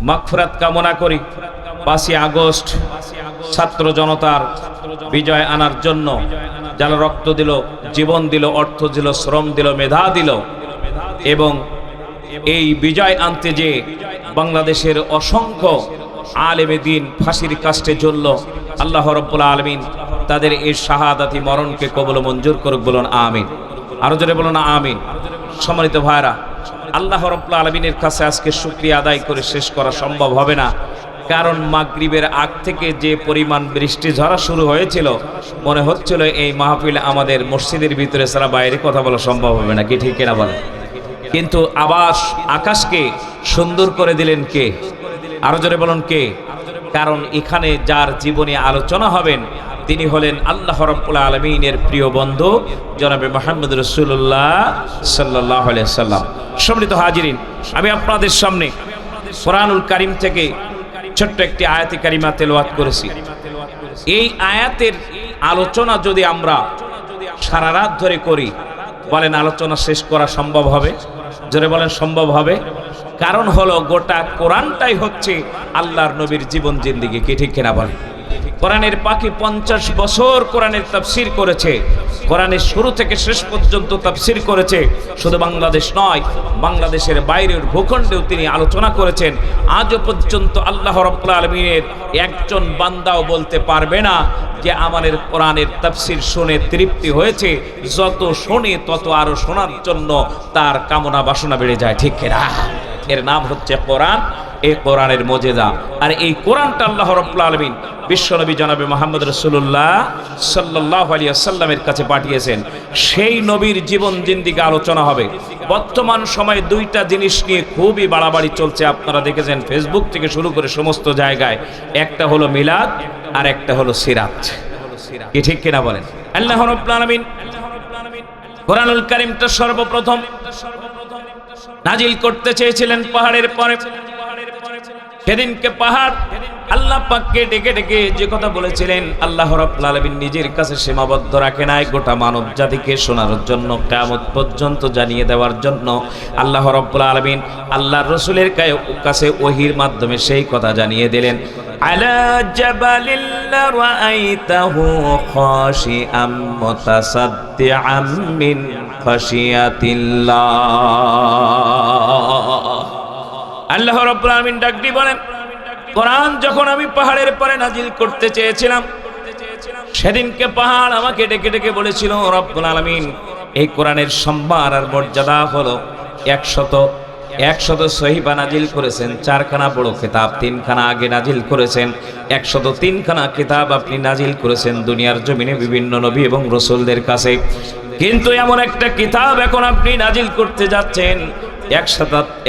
মাগফিরাত কামনা করি। 5ই আগস্ট ছাত্র জনতার বিজয় আনার জন্য যারা রক্ত দিল, জীবন দিল, অর্থ দিল, শ্রম দিল, মেধা দিল, এবং এই বিজয় আনতে যে বাংলাদেশের অসংখ্য আলেমে দ্বীন ফাঁসির কাস্টে ঝুলল, আল্লাহ রাব্বুল আলামিন তাদের এই শাহাদাতি মরণকে কবুল মঞ্জুর করুক। বলুন আমিন। আরো জোরে বলুন আমিন। সম্মানিত ভাইরা, আল্লাহ রাব্বুল আলামিনের কাছে আজকে শুকরিয়া আদায় করে শেষ করা সম্ভব হবে না, কারণ মাগরিবের আগ থেকে যে পরিমাণ বৃষ্টি ঝরা শুরু হয়েছিল, মনে হচ্ছিল এই মাহফিল আমাদের মসজিদের ভিতরে ছাড়া বাইরে কথা বলা সম্ভব হবে না, কি ঠিক কিনা বলেন? কিন্তু আবার আকাশকে সুন্দর করে দিলেন কে? আরো জোরে বলুন কে? কারণ এখানে যার জীবনে আলোচনা হবেন তিনি হলেন আল্লাহ রাব্বুল আলামিনের প্রিয় বন্ধু জনাবে মুহাম্মদ রাসূলুল্লাহ সাল্লাল্লাহু আলাইহি সাল্লাম। সম্মানিত হাজিরিন, আমি আপনাদের সামনে কোরআনুল কারীম থেকে ছোট্ট একটি আয়াতে কারিমা তেলাওয়াত করেছি। এই আয়াতের আলোচনা যদি আমরা সারা রাত ধরে করি, বলেন আলোচনা শেষ করা সম্ভব হবে? জোরে বলেন সম্ভব হবে? কারণ হলো গোটা কোরআনটাই হচ্ছে আল্লাহর নবীর জীবন জিন্দেগি, কি ঠিক কিনা বলেন? কোরআনের পাখি 50 বছর কোরআনের তাফসীর করেছে, কোরআনের শুরু থেকে শেষ পর্যন্ত তাফসীর করেছে। শুধু বাংলাদেশ নয়, বাংলাদেশের বাইরের ভূখণ্ডেও তিনি আলোচনা করেছেন। আজও পর্যন্ত আল্লাহ রাব্বুল আলামিনের একজন বান্দাও বলতে পারবে না যে আমাদের কোরআনের তাফসীর শুনে তৃপ্তি হয়েছে। যত শোনে তত আরো শোনার জন্য তার কামনা বাসনা বেড়ে যায়, ঠিক কিনা? এর নাম হচ্ছে কোরআন, এই কোরআনের মুজিজা। আর এই কোরআনটা আল্লাহ রাব্বুল আলামিন বিশ্বনবী জনাবে মুহাম্মদ রাসূলুল্লাহ সাল্লাল্লাহু আলাইহি ওয়াসাল্লামের কাছে পাঠিয়েছেন। সেই নবীর জীবন জিন্দেগি আলোচনা হবে। বর্তমান সময়ে দুইটা জিনিস নিয়ে খুবই বাড়াবাড়ি চলছে, আপনারা দেখেছেন ফেসবুক থেকে শুরু করে সমস্ত জায়গায়। একটা হলো মিলাদ আর একটা হলো সিরাত, কি ঠিক কিনা বলেন? আল্লাহ রাব্বুল আলামিন কোরআনুল কারীমটা সর্বপ্রথম নাজিল করতে চেয়েছিলেন পাহাড়ের পরে। সেদিনকে পাহাড় আল্লাহ পাককে ডেকে ডেকে যে কথা বলেছিলেন, আল্লাহ রাব্বুল আলামিন নিজের কাছে সীমাবদ্ধ রাখে নাই, গোটা মানব জাতিকে শোনার জন্য, কিয়ামত পর্যন্ত জানিয়ে দেওয়ার জন্য আল্লাহ রাব্বুল আলামিন আল্লাহর রাসূলের কাছে ওহীর মাধ্যমে সেই কথা জানিয়ে দিলেন। আলা জাবালিল রাআইতাহু খাশিআম মুতাসাদ্দিআম মিন খাশিয়াতিল্লাহ। আল্লাহ রাব্বুল আলামিন ডাক দিয়ে বলেন, কোরআন যখন আমি পাহাড়ের পরে নাজিল করতে চেয়েছিলাম, সেদিনকে পাহাড় আমাকে ডেকে ডেকে বলেছিল, রব্বুল আলামিন এই কোরআনের সম্মান আর মর্যাদা হলো 100 সহিফা নাজিল করেছেন, 4খানা বড় কিতাব, 3খানা আগে নাজিল করেছেন, 103খানা কিতাব আপনি নাজিল করেছেন দুনিয়ার জমিনে বিভিন্ন নবী এবং রাসূলদের কাছে। কিন্তু এমন একটা কিতাব এখন আপনি নাজিল করতে যাচ্ছেন,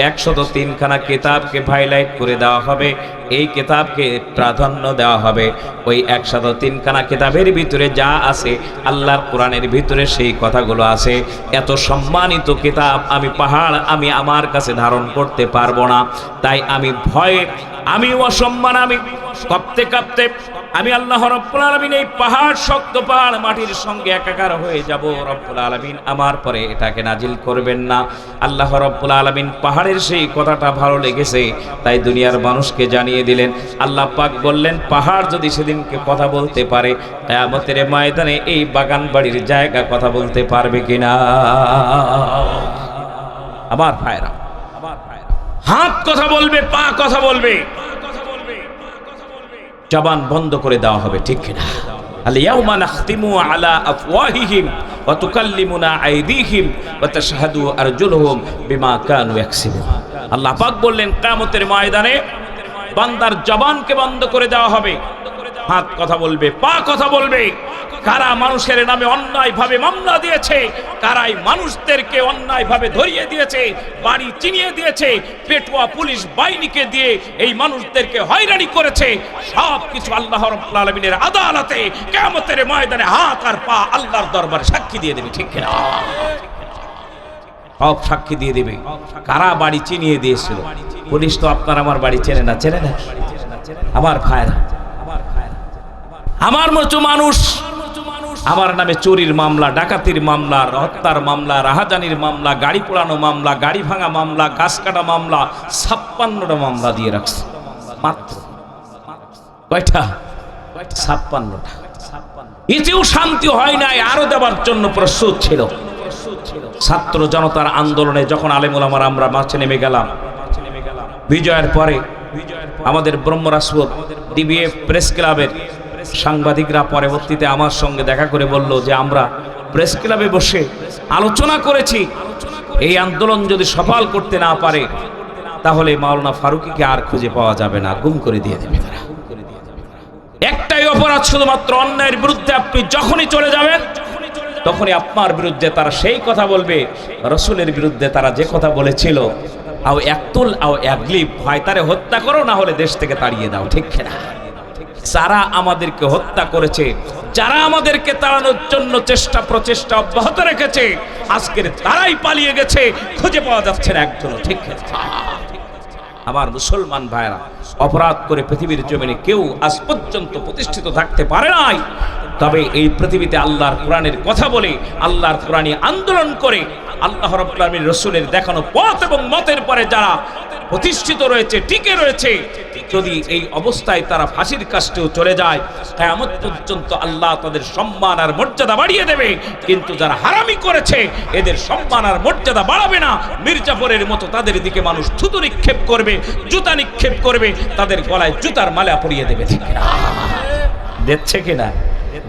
103খানা কিতাবকে হাইলাইট করে দেওয়া হবে, এই কিতাবকে প্রাধান্য দেওয়া হবে। ওই 103খানা কিতাবের ভিতরে যা আছে আল্লাহর কোরআনের ভিতরে সেই কথাগুলো আছে। এত সম্মানিত কিতাব আমি পাহাড় আমি আমার কাছে ধারণ করতে পারবো না, তাই আমি ভয়ে, আমি অসম্মান, আমি কাঁপতে কাঁপতে আমি আল্লাহ রাব্বুল আলামিন এই পাহাড়, শক্ত পাহাড় মাটির সঙ্গে একাকার হয়ে যাব। রব্বুল আলামিন আমার পরে এটাকে নাজিল করবেন না। আল্লাহ রাব্বুল আলামিন পাহাড়ের সেই কথাটা ভালো লেগেছে, তাই দুনিয়ার মানুষকে জানিয়ে দিলেন। আল্লাহ পাক বললেন, পাহাড় যদি সেদিনকে কথা বলতে পারে, কিয়ামতের ময়দানে এই বাগান বাড়ির জায়গা কথা বলতে পারবে কিনা? আমার ভাইরা, হাত কথা বলবে, পা কথা বলবে, জবান বন্ধ করে দেওয়া হবে, ঠিক কিনা? আল ইয়াউমা নাখতিমু আলা আফওয়াহিহিম ওয়া তুকাল্লিমুনা আইদিহিম ওয়া তাশহাদু আরজুলুহুম বিমা কানু ইয়াকসিবুন। আল্লাহ পাক বললেন, কিয়ামতের ময়দানে বান্দার জবানকে বন্ধ করে দেওয়া হবে, হাত কথা বলবে, পা কথা বলবে। কারা মানুষের নামে অন্যায়ভাবে মামলা দিয়েছে, কারাই মানুষদেরকে অন্যায়ভাবে ধরিয়ে দিয়েছে, বাড়ি চিনিয়ে দিয়েছে, পেটুয়া পুলিশ বাহিনীকে দিয়ে এই মানুষদেরকে হয়রানি করেছে, সব কিছু আল্লাহ রাব্বুল আলামিনের আদালতে কিয়ামতের ময়দানে হাত আর পা আল্লাহর দরবারে সাক্ষী দিয়ে দেবে, ঠিক কিনা? সব সাক্ষী দিয়ে দেবে। কারা বাড়ি চিনিয়ে দিয়েছিল? পুলিশ তো আপনার আমার বাড়ি চেনে না, চেনে না? আমার ভাইরা, আমার মতো মানুষ আমার নামে চুরির মামলা, ডাকাতির মামলা, হত্যার মামলা, রাহাজানির মামলা, গাড়ি পোড়ানো মামলা, গাড়ি ভাঙা মামলা, গাছ কাটা মামলা, 56টা মামলা দিয়ে রাখছে। মাত্র কয়টা? 56টা। এতেও শান্তি হয় নাই, আরো দেওয়ার জন্য প্রস্তুত ছিল। ছাত্র জনতার আন্দোলনে যখন আলেম ওলামারা আমরা মাঠে নেমে গেলাম, বিজয়ের পরে আমাদের ব্রহ্মরাসপুর ডিবিএফ প্রেস ক্লাবের সাংবাদিকরা পরবর্তীতে আমার সঙ্গে দেখা করে বলল যে আমরা প্রেস ক্লাবে বসে আলোচনা করেছি, এই আন্দোলন যদি সফল করতে না পারে তাহলে মাওলানা ফারুকীকে আর খুঁজে পাওয়া যাবে না, গুম করে দিয়ে দেবে তারা। একটাই অপরাধ, শুধুমাত্র অন্যায়ের বিরুদ্ধে আপনি যখনই চলে যাবেন তখনই আপনার বিরুদ্ধে তারা সেই কথা বলবে, রসুলের বিরুদ্ধে তারা যে কথা বলেছিল, আও একতুল আও একলিব, হয় তারে হত্যা করো না হলে দেশ থেকে তাড়িয়ে দাও। ঠিক না? যারা আমাদেরকে হত্যা করেছে, যারা আমাদেরকে তাড়ানোর জন্য প্রচেষ্টা অব্যাহত রেখেছে, আজকের তারাই পালিয়ে গেছে, খুঁজে পাওয়া যাচ্ছে না একজনও। ঠিক না? আমার মুসলমান ভাইরা, অপরাধ করে পৃথিবীর জমিনে কেউ আজ পর্যন্ত প্রতিষ্ঠিত থাকতে পারে নাই। তবে এই পৃথিবীতে আল্লাহর কোরআনের কথা বলে, আল্লাহর কোরআনী আন্দোলন করে, আল্লাহ রাব্বুল আলামিন রাসূলের দেখানো পথ এবং মতের পরে যারা প্রতিষ্ঠিত রয়েছে, টিকে রয়েছে, যদি এই অবস্থায় তারা ফাঁসির কাষ্ঠেও চলে যায়, কিয়ামত পর্যন্ত আল্লাহ তাদের সম্মান আর মর্যাদা বাড়িয়ে দেবে। কিন্তু যারা হারামি করেছে, এদের সম্মান আর মর্যাদা বাড়াবে না। মির্জাফরের মতো তাদের দিকে মানুষ থুতু নিক্ষেপ করবে, জুতা নিক্ষেপ করবে, তাদের গলায় জুতার মালা পরিয়ে দেবে। ঠিক না? দেখছে কিনা?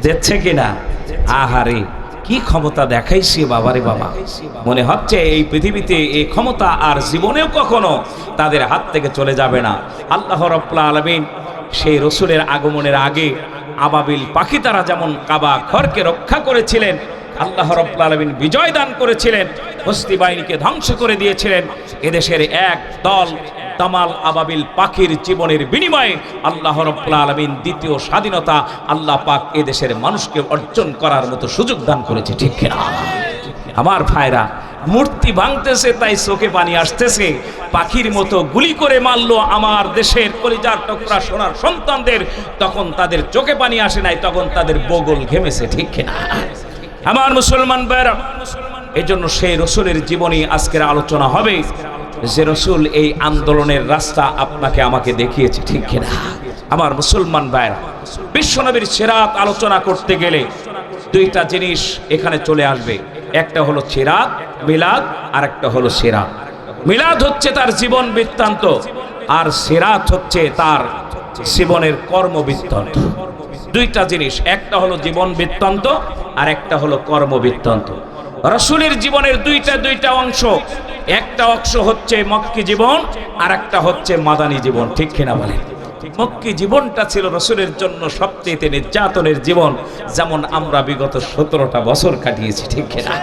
দেখছে কিনা? আহারে কি ক্ষমতা দেখাইছি বাবারে বাবা! মনে হচ্ছে এই পৃথিবীতে এই ক্ষমতা আর জীবনেও কখনো তাদের হাত থেকে চলে যাবে না। আল্লাহ রাব্বুল আলামিন সেই রসুলের আগমনের আগে আবাবিল পাখি তারা যেমন কাবা ঘরকে রক্ষা করেছিলেন, আল্লাহ রাব্বুল আলামিন বিজয় দান করেছিলেন, হস্তি বাহিনীকে ধ্বংস করে দিয়েছিলেন। এদেশের এক দল তামাল আবাবিল পাখির জীবনের বিনিময়ে আল্লাহ রাব্বুল আলামিন দ্বিতীয় স্বাধীনতা আল্লাহ পাক এদেশের মানুষকে অর্জন করার মতো সুযোগ দান করেছে। ঠিক না? আমার ভাইরা, মূর্তি ভাঙতেছে তাই চোখে পানি আসতেছে, পাখির মতো গুলি করে মারলো আমার দেশের কলিজার টুকরা সোনার সন্তানদের, তখন তাদের চোখে পানি আসে নাই, তখন তাদের বগল ঘেমেছে। ঠিক না? আমার মুসলমান ভাইরা, এই জন্য সেই রসুলের জীবনী আজকের আলোচনা হবে, যে রসুল এই আন্দোলনের রাস্তা আপনাকে আমাকে দেখিয়েছে। ঠিক কিনা? আমার মুসলমান ভাইরা, বিশ্বনবীর সিরাত আলোচনা করতে গেলে দুইটা জিনিস এখানে চলে আসবে। একটা হলো সিরাত, মিলাদ, আর একটা হলো সিরাত। মিলাদ হচ্ছে তার জীবন বৃত্তান্ত, আর সিরাত হচ্ছে তার জীবনের কর্মবৃত্তান্ত। দুইটা জিনিস, একটা হলো জীবন বৃত্তান্ত আর একটা হলো কর্মবৃত্তান্ত। রসুলের জীবনের দুইটা অংশ, একটা অংশ হচ্ছে মক্কি জীবন আর একটা হচ্ছে মাদানী জীবন। ঠিক কিনা বলেন? মক্কি জীবনটা ছিল রসুলের জন্য সবচেয়ে নির্যাতনের জীবন, যেমন আমরা বিগত 17টা বছর কাটিয়েছি। ঠিক কিনা?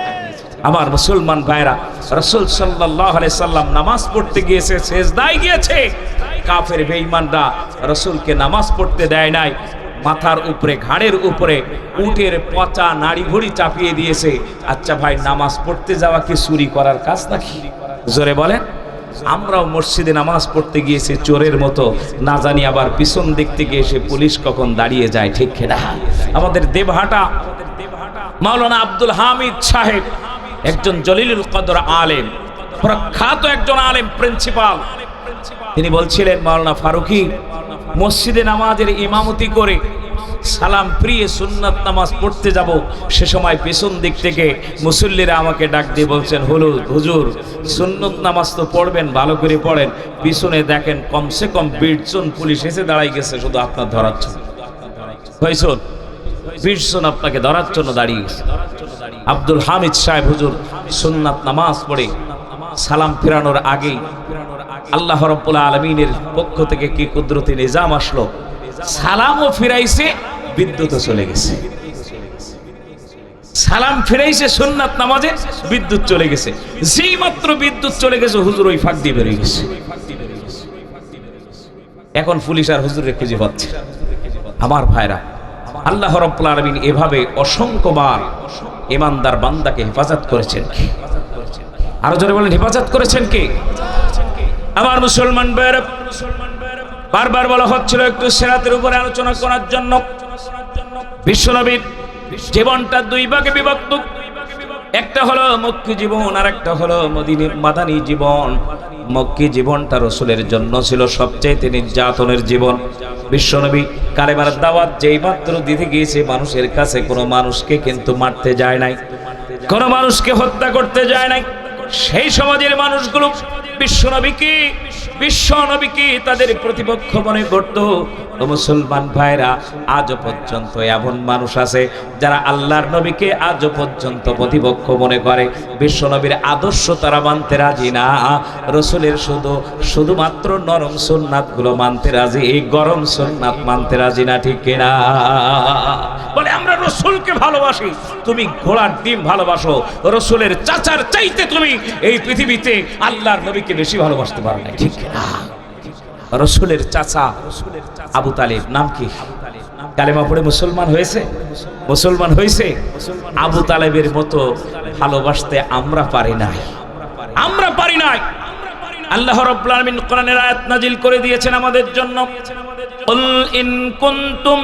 আমার মুসলমান ভাইরা, রাসূল সাল্লাল্লাহু আলাইহি সাল্লাম নামাজ পড়তে গিয়েছে, সেজদায় গিয়েছে, কাফের বেঈমানরা রাসূলকে নামাজ পড়তে দেয় নাই। মাথার উপরে, ঘাড়ের উপরে উটের পচা নাড়ি ভুড়ি চাপিয়ে দিয়েছে। আচ্ছা ভাই, নামাজ পড়তে যাওয়া কি চুরি করার কাজ নাকি? জোরে বলেন। আমরাও মসজিদে নামাজ পড়তে গিয়েছি চোরের মতো, না জানি আবার পিছন দিক থেকে এসে পুলিশ কখন দাঁড়িয়ে যায়। ঠিক কিনা? আমাদের দেবহাটা মাওলানা আব্দুল হামিদ সাহেব একজন জলিলুল কদর আলেম, প্রখ্যাত একজন আলেম, প্রিন্সিপাল। তিনি বলছিলেন, মাওলানা ফারুকী মসজিদে নামাজের ইমামতি করে সালাম প্রিয়ে সুন্নাত নামাজ পড়তে যাব, সে সময় পেছন দিক থেকে মুসল্লিরা আমাকে ডাক দিয়ে বলছেন, হুজুর সুন্নত নামাজ তো পড়বেন, ভালো করে পড়েন, পিছনে দেখেন কমসে কম 20 জন পুলিশ এসে দাঁড়াই গেছে শুধু আপনার ধরার জন্য। 20 জন আপনাকে ধরার জন্য দাঁড়িয়ে গেছে। আব্দুল হামিদ সাহেব হুজুর সুন্নাত নামাজ পড়ে সালাম ফেরানোর আগেই আল্লাহ রাব্বুল আলামিনের পক্ষ থেকে কি কুদরতি নিজাম আসলো, সালামও ফিরাইছে, বিদ্যুৎও চলে গেছে। সালাম ফিরাইছে সুন্নাত নামাজে, বিদ্যুৎ চলে গেছে। যেই মাত্র বিদ্যুৎ চলে গেছে, হুজুর ওই ফাঁক দিয়ে বেরিয়ে গেছে। এখন পুলিশ আর হুজুরের খুঁজে পাচ্ছে। আমার ভাইরা, আল্লাহ রাব্বুল আলামিন এভাবে অসংখ্যবার ইমানদার বান্দাকে হেফাজত করেছেন। আরো জোরে বলেন, হেফাজত করেছেন কে? আমার মুসলমান ভাইরা, বারবার বলা হচ্ছিল একটু সিরাতের উপরে আলোচনা করার জন্য। বিশ্বনবীর জীবনটা দুই ভাগে বিভক্ত, একটা হলো মক্কি জীবন আর একটা হলো মাদানী জীবন। মক্কি জীবনটা রাসূলের জন্য ছিল সবচেয়ে নির্যাতনের জীবন। বিশ্বনবী কালেমার দাওয়াত যেই মাত্র দিতে গিয়েছে মানুষের কাছে, কোনো মানুষকে কিন্তু মারতে যায় নাই, কোনো মানুষকে হত্যা করতে যায় নাই। সেই সমাজের মানুষগুলো বিশ্বনবীকে তাদের প্রতিপক্ষ মনে করত। মুসলমান ভাইরা, আজও পর্যন্ত এমন মানুষ আছে যারা আল্লাহর নবীকে আজও পর্যন্ত প্রতিপক্ষ মনে করে। বিশ্বনবীর আদর্শ তারা মানতে রাজি না, রাসূলের শুধুমাত্র নরম সুন্নাতগুলো মানতে রাজি, এই গরম সুন্নাত মানতে রাজি না, ঠিক কিনা? বলে আমরা রাসূলকে ভালোবাসি, তুমি ঘোড়ার ডিম ভালোবাসো, রাসূলের চাচার চাইতে তুমি এই পৃথিবীতে আল্লাহর নবীকে বেশি ভালোবাসতে পারো না, ঠিক কিনা? রাসূলের চাচা আবু তালিব, নাম কি? কালেমা পড়ে মুসলমান হয়েছে। আবু তালেবের মতো ভালোবাসতে আমরা পারি নাই। আল্লাহ রাব্বুল আলামিন কোরআনের আয়াত নাজিল করে দিয়েছেন আমাদের জন্য, কুল ইন কুনতুম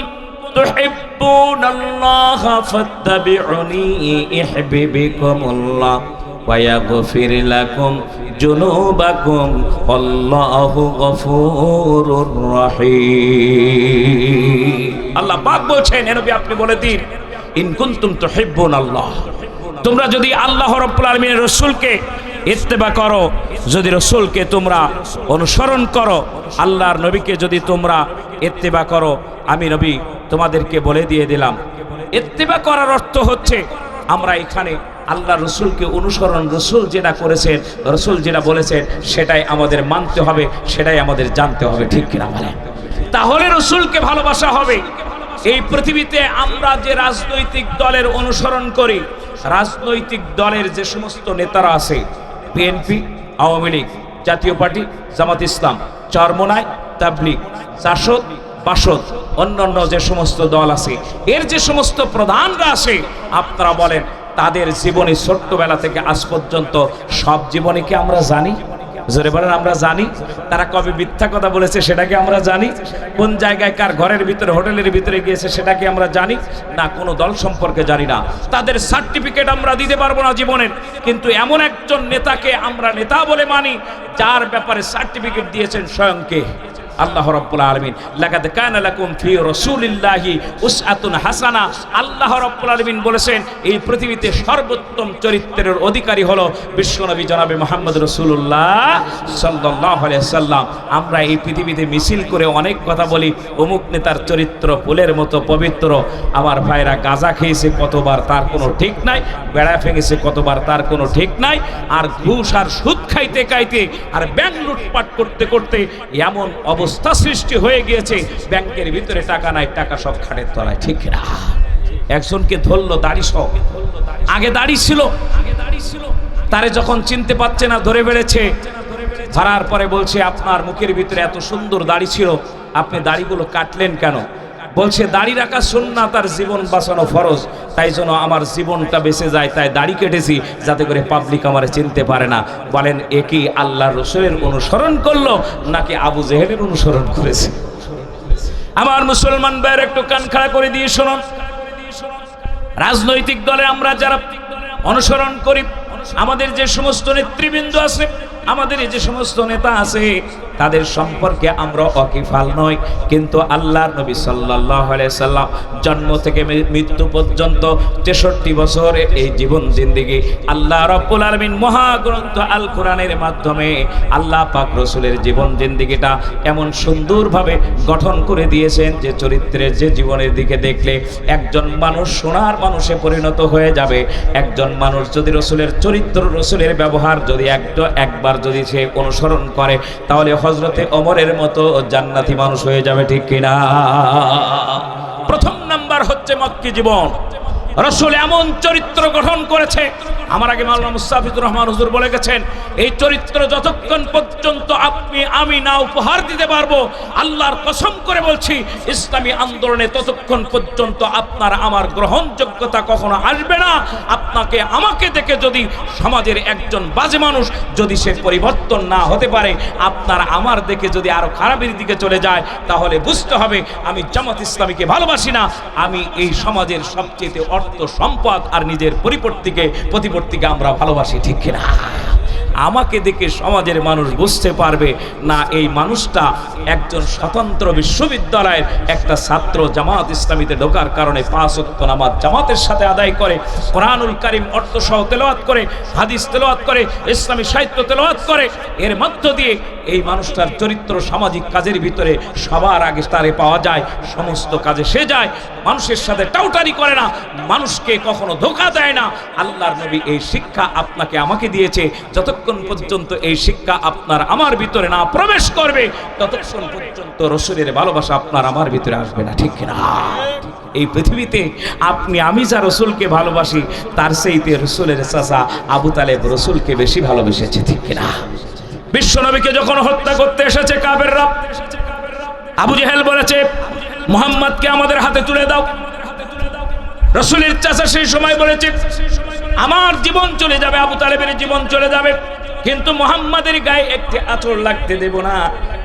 তুহিব্বুনাল্লাহা ফাত্তাবিউনি ইউহিব্বুকুমুল্লাহ ওয়া ইয়াগফির লাকুম যুনুবাকুম আল্লাহু গফুরুর রহিম। আল্লাহ পাক বলছেন, হে নবী আপনি বলে দিন, ইন কুনতুম তুহিব্বুনাল্লাহ, তোমরা যদি আল্লাহ রাব্বুল আলামিনের রাসূলকে ইত্তেবা করো, যদি রাসূলকে তোমরা অনুসরণ করো, আল্লাহর নবীকে যদি তোমরা ইত্তেবা করো, আমি নবী তোমাদেরকে বলে দিয়ে দিলাম, ইত্তেবা করার অর্থ হচ্ছে আমরা এখানে আল্লাহ রসুলকে অনুসরণ, রসুল যেটা করেছেন, রসুল যেটা বলেছেন সেটাই আমাদের মানতে হবে, সেটাই আমাদের জানতে হবে, ঠিক কিনা বলেন? তাহলে রসুলকে ভালোবাসা হবে। এই পৃথিবীতে আমরা যে রাজনৈতিক দলের অনুসরণ করি, রাজনৈতিক দলের যে সমস্ত নেতারা আছে, বিএনপি, আওয়ামী লীগ, জাতীয় পার্টি, জামাত ইসলাম, চরমোনাই, তাবলীগ, জাসদ, বাসদ, অন্যান্য যে সমস্ত দল আছে, এর যে সমস্ত প্রধানরা আছে, আপনারা বলেন তাদের জীবনে ছোট্টবেলা থেকে আজ পর্যন্ত সব জীবনে কি আমরা জানি? জোরে বলেন, আমরা জানি? তারা কবে মিথ্যা কথা বলেছে সেটাকে আমরা জানি? কোন জায়গায় কার ঘরের ভিতরে, হোটেলের ভিতরে গিয়েছে সেটাকে আমরা জানি না? কোনো দল সম্পর্কে জানি না। তাদের সার্টিফিকেট আমরা দিতে পারবো না জীবনের, কিন্তু এমন একজন নেতাকে আমরা নেতা বলে মানি যার ব্যাপারে সার্টিফিকেট দিয়েছেন স্বয়ং কে? আল্লাহ রাব্বুল আলামিন। লাকাদ কানা লাকুম ফি রাসূলিল্লাহি উসওয়াতুন হাসানা। আল্লাহ রাব্বুল আলামিন বলেছেন এই পৃথিবীতে সর্বোত্তম চরিত্রের অধিকারী হলো বিশ্বনবী জনাবে মুহাম্মদ রাসূলুল্লাহ সাল্লাল্লাহু আলাইহি সাল্লাম। আমরা এই পৃথিবীতে মিছিল করে অনেক কথা বলি, অমুক নেতার চরিত্র ফুলের মতো পবিত্র। আমার ভাইরা গাঁজা খেয়েছে কতবার তার কোনো ঠিক নাই, বেড়া ভেঙেছে কতবার তার কোনো ঠিক নাই, আর ঘুষ আর সুদ খাইতে খাইতে আর ব্যাংক লুটপাট করতে করতে এমন অবস্থা সৃষ্টি হয়ে গিয়েছে, ব্যাংকের ভিতরে টাকা নাই, টাকা সব খাটের তলায়, ঠিক না? একজনকে ধরলো দাড়ি সহ, আগে দাড়ি ছিল, তারে যখন চিনতে পারছে না ধরে বেড়েছে, ধরার পরে বলছে আপনার মুখের ভিতরে এত সুন্দর দাড়ি ছিল, আপনি দাড়িগুলো কাটলেন কেন? বলছে দাড়ি রাখা সুন্নাত আর জীবন বাঁচানো ফরজ, তাই জন্য আমার জীবনটা বেঁচে যায়, তাই দাড়ি কেটেছি যাতে করে পাবলিক আমারে চিনতে পারে না। বলেন এ কি আল্লাহর রাসূলের অনুসরণ করলো নাকি আবু জেহেলের অনুসরণ করেছে? আমার মুসলমান ভাইয়ের একটু কান খাড়া করে দিয়ে শুনুন, রাজনৈতিক দলে আমরা যারা অনুসরণ করি, আমাদের যে সমস্ত নেতৃবৃন্দ আছে, আমাদের এই যে সমস্ত নেতা আছে, তাদের সম্পর্কে আমরা ওয়াকিফাল নই, কিন্তু আল্লাহর নবী সাল্লাল্লাহু আলাইহি সাল্লাম জন্ম থেকে মৃত্যু পর্যন্ত 63 বছরের এই জীবন জিন্দেগি আল্লাহ রাব্বুল আলামিন মহাগ্রন্থ আল কোরআনের মাধ্যমে আল্লাহ পাক রাসূলের জীবন জিন্দেগিটা এমন সুন্দরভাবে গঠন করে দিয়েছেন যে চরিত্রের, যে জীবনের দিকে দেখলে একজন মানুষ সোনার মানুষে পরিণত হয়ে যাবে। একজন মানুষ যদি রাসূলের চরিত্র, রাসূলের ব্যবহার যদি একবার যদি সে অনুসরণ করে, তাহলে হযরতে ওমরের মতো জান্নাতি মানুষ হয়ে যাবে, ঠিক কিনা? প্রথম নাম্বার হচ্ছে মক্কি জীবন। রাসূল এমন চরিত্র গঠন করেছে আমার আগে মাওলানা মুস্তাফিজুর রহমান হুজুর বলে গেছেন, এই চরিত্র যতক্ষণ পর্যন্ত আপনি আমি না উপহার দিতে পারবো, আল্লাহর কসম করে বলছি ইসলামী আন্দোলনে ততক্ষণ পর্যন্ত আপনার আমার গ্রহণযোগ্যতা কখনো আসবে না। আপনাকে আমাকে দেখে যদি সমাজের একজন বাজে মানুষ যদি সে পরিবর্তন না হতে পারে, আপনার আমার দেখে যদি আরো খারাপের দিকে চলে যায়, তাহলে বুঝতে হবে আমি জামাত ইসলামীকে ভালোবাসি না, আমি এই সমাজের সবচেয়ে অর্থ সম্পদ আর নিজের প্রতিপত্তিকে আমরা ভালোবাসি, ঠিক কিনা? আমাকে দেখে সমাজের মানুষ বুঝতে পারবে না এই মানুষটা একজন স্বতন্ত্র বিশ্ববিদ্যালয়ের একটা ছাত্র, জামাত ইসলামীতে ঢোকার কারণে 5 ওয়াক্ত নামাজ জামাতের সাথে আদায় করে, কোরআনুল কারীম অর্থসহ তেলাওয়াত করে, হাদিস তেলাওয়াত করে, ইসলামী সাহিত্য তেলাওয়াত করে। এর মধ্য দিয়ে এই মানুষটার চরিত্র সামাজিক কাজের ভিতরে সবার আগে তারে পাওয়া যায়, সমস্ত কাজে সে যায়, মানুষের সাথে টাউটারি করে না, মানুষকে কখনো ধোঁকা দেয় না। আল্লাহর নবী এই শিক্ষা আপনাকে আমাকে দিয়েছে, যতক্ষণ পর্যন্ত এই শিক্ষা আপনার আমার ভিতরে না প্রবেশ করবে, ততক্ষণ পর্যন্ত রাসূলের ভালোবাসা আপনার আমার ভিতরে আসবে না, ঠিক কিনা? এই পৃথিবীতে আপনি আমি যা রাসূলকে ভালোবাসি, তার চাইতে রাসূলের চাচা আবু তালেব রাসূলকে বেশি ভালোবেসেছে, ঠিক কিনা? বিশ্বনবীকে যখন হত্যা করতে এসেছে কাফেররা, আবু জেহেল বলেছে মুহাম্মদকে আমাদের হাতে তুলে দাও। রাসূলের চাচা সেই সময় বলেছে আমার জীবন চলে যাবে, আবু তালেবের জীবন চলে যাবে, কিন্তু মুহাম্মাদের গায়ে একটি আঁচড় লাগতে দেব না।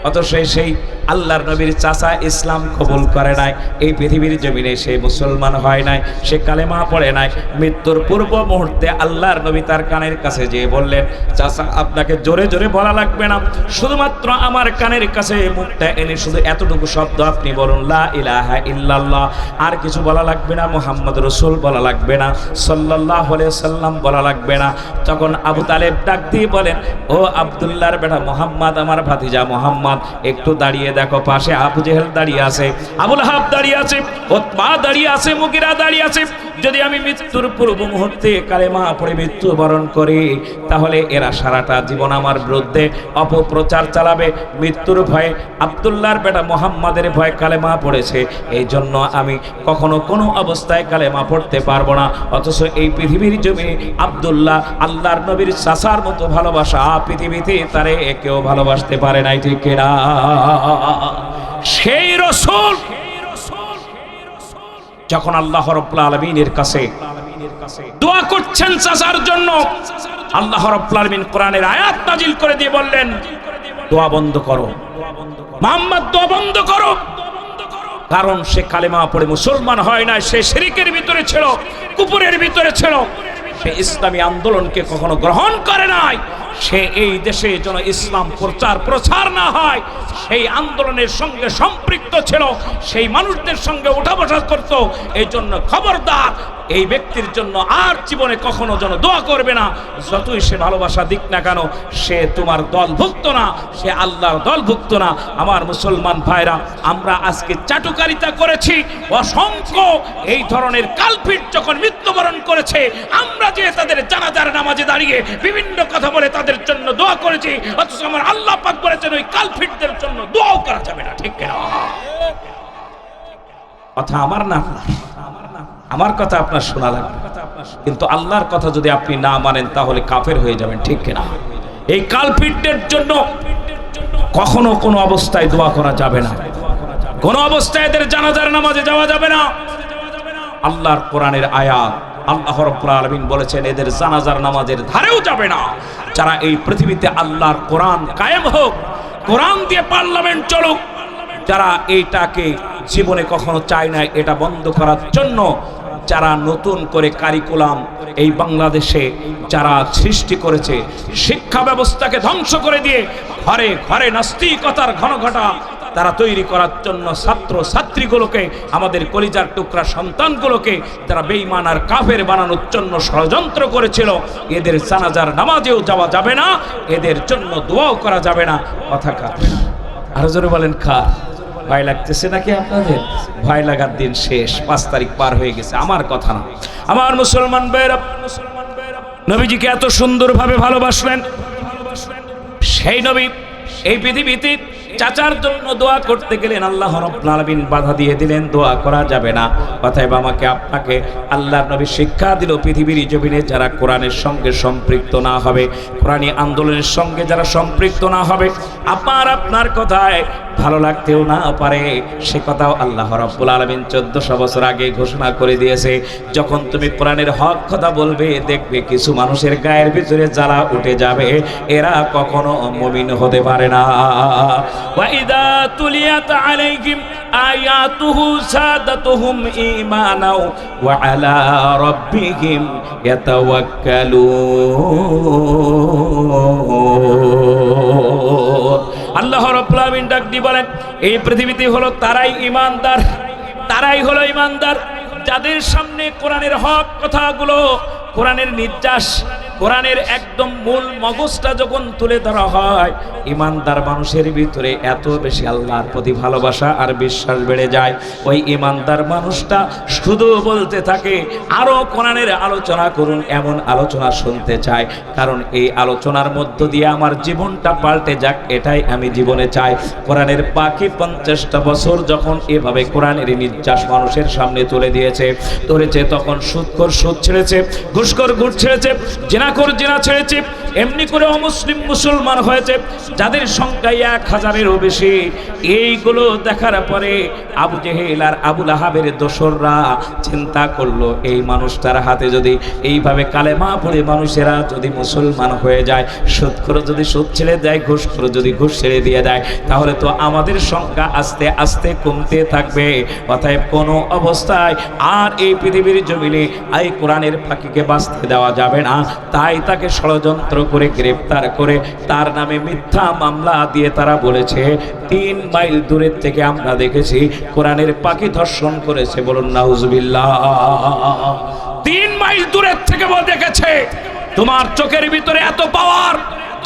অথচ সেই আল্লাহর নবীর চাচা ইসলাম কবুল করে নাই, এই পৃথিবীর জমিনে সে মুসলমান হয় নাই, সে কালেমা পড়ে নাই। মৃত্যুর পূর্ব মুহূর্তে আল্লাহর নবী তার কানের কাছে যেয়ে বললেন, চাচা আপনাকে জোরে জোরে বলা লাগবে না, শুধুমাত্র আমার কানের কাছে মুখটা এনে শুধু এতটুকু শব্দ আপনি বলুন, লা ইলাহা ইল্লাল্লাহ, আর কিছু বলা লাগবে না, মুহাম্মদ রাসূল বলা লাগবে না, সাল্লাল্লাহু আলাইহি সাল্লাম বলা লাগবে না। তখন আবু তালেব ডাক দিয়ে বলেন, ও আব্দুল্লাহর বেটা মুহাম্মদ, আমার ভাতিজা মুহাম্মদ, একটু দাঁড়িয়ে দেখো, পাশে আবু জেহেল দাঁড়িয়ে আছে, আবুল আহাব দাঁড়িয়ে আছে, উতবা দাঁড়িয়ে আছে, মুগিরা দাঁড়িয়ে আছে। যদি আমি মৃত্যুর পূর্ব মুহূর্তে কালেমা পড়ে মৃত্যুবরণ করি, তাহলে এরা সারাটা জীবন আমার বিরুদ্ধে অপপ্রচার চালাবে। মৃত্যুর ভয়ে আব্দুল্লাহর বেটা মুহাম্মাদের ভয়ে কালেমা পড়েছে, এই জন্য আমি কখনো কোনো অবস্থায় কালেমা পড়তে পারবো না। অথচ এই পৃথিবীর জমিনে আব্দুল্লাহ আল্লাহর নবীর চাচার মতো ভালোবাসা পৃথিবীতে তারে কেউ ভালোবাসতে পারে নাই, ঠিক কিনা? সেই রাসূল যখন আল্লাহ রাব্বুল আলামিনের কাছে দোয়া করছেন চাচার জন্য, আল্লাহ রাব্বুল আলামিন কোরআনের আয়াত নাজিল করে দিয়ে বললেন, দোয়া বন্ধ করো মুহাম্মদ, দোয়া বন্ধ করো। কারণ সে কালেমা পড়ে মুসলমান হয় না, সে শিরকের ভিতরে ছিল, কুফরের ভিতরে ছিল, সে ইসলামী আন্দোলনকে কখনো গ্রহণ করে নাই। সে এই দেশে যেন ইসলাম প্রচার না হয় সেই আন্দোলনের সঙ্গে সম্পৃক্ত ছিল, সেই মানুষদের সঙ্গে উঠা বসা করত। এই জন্য খবরদার এই ব্যক্তির জন্য আর জীবনে কখনো যেন দোয়া করবে না, যতই সে ভালোবাসা দিক না কেন, সে তোমার দলভুক্ত না, সে আল্লাহর দলভুক্ত না। আমার মুসলমান ভাইরা, আমরা আজকে চাটুকারিতা করেছি, অসংখ্য এই ধরনের কালপিট যখন মৃত্যুবরণ করেছে, আমরা যে তাদের জানাজার নামাজে দাঁড়িয়ে বিভিন্ন কথা বলে তাদের জন্য দোয়া করেছি, অথচ আমার আল্লাহ পাক বলেছেন ওই কালপিটদের জন্য দোয়াও করা যাবে না, ঠিক কিনা? কথা আমার না, আমার কথা আপনার শোনা লাগবে, কিন্তু আল্লাহর কথা যদি আপনি না মানেন তাহলে কাফের হয়ে যাবেন, ঠিক কিনা? এই কালপিটদের জন্য কখনো কোনো অবস্থায় দোয়া করা যাবে না, কোনো অবস্থায় এদের জানাজার নামাজে যাওয়া যাবে না। আল্লাহর কোরআনের আয়াত, আল্লাহ রাব্বুল আলামিন বলেছেন এদের জানাজার নামাজের ধারেও যাবে না। যারা এই পৃথিবীতে আল্লাহর কোরআন কায়েম হোক, কোরআন দিয়ে পার্লামেন্ট চলুক, যারা এইটাকে জীবনে কখনো চায় না এটা বন্ধ করার জন্য, যারা নতুন করে কারিকুলাম এই বাংলাদেশে যারা সৃষ্টি করেছে, শিক্ষা ব্যবস্থাকে ধ্বংস করে দিয়ে ঘরে ঘরে নাস্তিকতার ঘনঘটা তারা তৈরি করার জন্য ছাত্র ছাত্রীগুলোকে, আমাদের কলিজার টুকরা সন্তানগুলোকে যারা বেঈমান আর কাফের বানানোর জন্য ষড়যন্ত্র করেছিল, এদের জানাজার নামাজেও যাওয়া যাবে না, এদের জন্য দোয়াও করা যাবে না। কথা কার? আরো জোরে বলেন কার? ভয় লাগতেছে নাকি আপনাদের? ভয় লাগার দিন শেষ, 5 তারিখ পার হয়ে গেছে। আমার কথা না, আমার মুসলমান ভাইরা, নবীজিকে এত সুন্দরভাবে ভালোবাসলেন, সেই নবী এই পৃথিবীতে চাচার জন্য দোয়া করতে গেলেন, আল্লাহ রাব্বুল আলামিন বাধা দিয়ে দিলেন, দোয়া করা যাবে না। অতএব আমাকে আপনাকে আল্লাহর নবী শিক্ষা দিল, পৃথিবীর জমিনে যারা কোরআনের সঙ্গে সম্পৃক্ত না হবে, কোরআনী আন্দোলনের সঙ্গে যারা সম্পৃক্ত না হবে, আপনার কথায় ভালো লাগতেও না পারে, সে কথাও আল্লাহ রাব্বুল আলামিন 1400 বছর আগে ঘোষণা করে দিয়েছে। যখন তুমি কোরআনের হক কথা বলবে, দেখবে কিছু মানুষের গায়ের ভিতরে জ্বালা উঠে যাবে, এরা কখনো মুমিন হতে পারে না। ওয়া ইযা তুলিয়াত আলাইহিম আয়াতুহু সাদাতুহুম ঈমানাও ওয়া আলা রাব্বিহিম ইয়াতাওয়াক্কালুন। আল্লাহ রাব্বুল আলামিন ডাক দিয়ে বলেন, এই পৃথিবীতে হলো তারাই ঈমানদার, তারাই হলো ঈমানদার যাদের সামনে কোরআনের হক কথাগুলো, কোরআনের নির্যাস, কোরআনের একদম মূল মগজটা যখন তুলে ধরা হয়, ঈমানদার মানুষের ভিতরে এত বেশি আল্লাহর প্রতি ভালোবাসা আর বিশ্বাস বেড়ে যায়। ওই ঈমানদার মানুষটা শুধু বলতে থাকে, আরো কোরআনের আলোচনা করুন, এমন আলোচনা শুনতে চায়, কারণ এই আলোচনার মধ্য দিয়ে আমার জীবনটা পাল্টে যাক, এটাই আমি জীবনে চাই। কোরআনের বাকি 50টা বছর যখন এভাবে কোরআনের নির্যাস মানুষের সামনে তুলে দিয়েছে, ধরেছে, তখন সুদখোর সুদ ছেড়েছে, ঘুষখোর ঘুষ ছেড়েছে, জিনাখোর জিনা ছেড়েছে, এমনি করে অমুসলিম মুসলমান হয়েছে যাদের সংখ্যা 1000-এরও বেশি। এইগুলো দেখার পরে আবু জেহেল আর আবু লাহাবের দোসররা চিন্তা করলো, এই মানুষটার হাতে যদি এইভাবে কালেমা পড়ে মানুষেরা যদি মুসলমান হয়ে যায়, সুদখোর যদি সুদ ছেড়ে দেয়, ঘুষখোর যদি ঘুষ ছেড়ে দিয়ে দেয়, তাহলে তো আমাদের সংখ্যা আস্তে আস্তে কমতে থাকবে। অতএব কোনো অবস্থায় আর এই পৃথিবীর জমিনে এই কোরআনের ফাঁকিকে বাঁচতে দেওয়া যাবে না। তাই তাকে ষড়যন্ত্র করে গ্রেফতার করে তার নামে মিথ্যা মামলা দিয়ে তারা বলেছে 3 মাইল দূরের থেকে আমরা দেখেছি কোরআনের পাখি ধর্ষণ করেছে। বলুন নাউজুবিল্লাহ। 3 মাইল দূরের থেকে দেখেছে। তোমার চোখের ভিতরে এত পাওয়ার,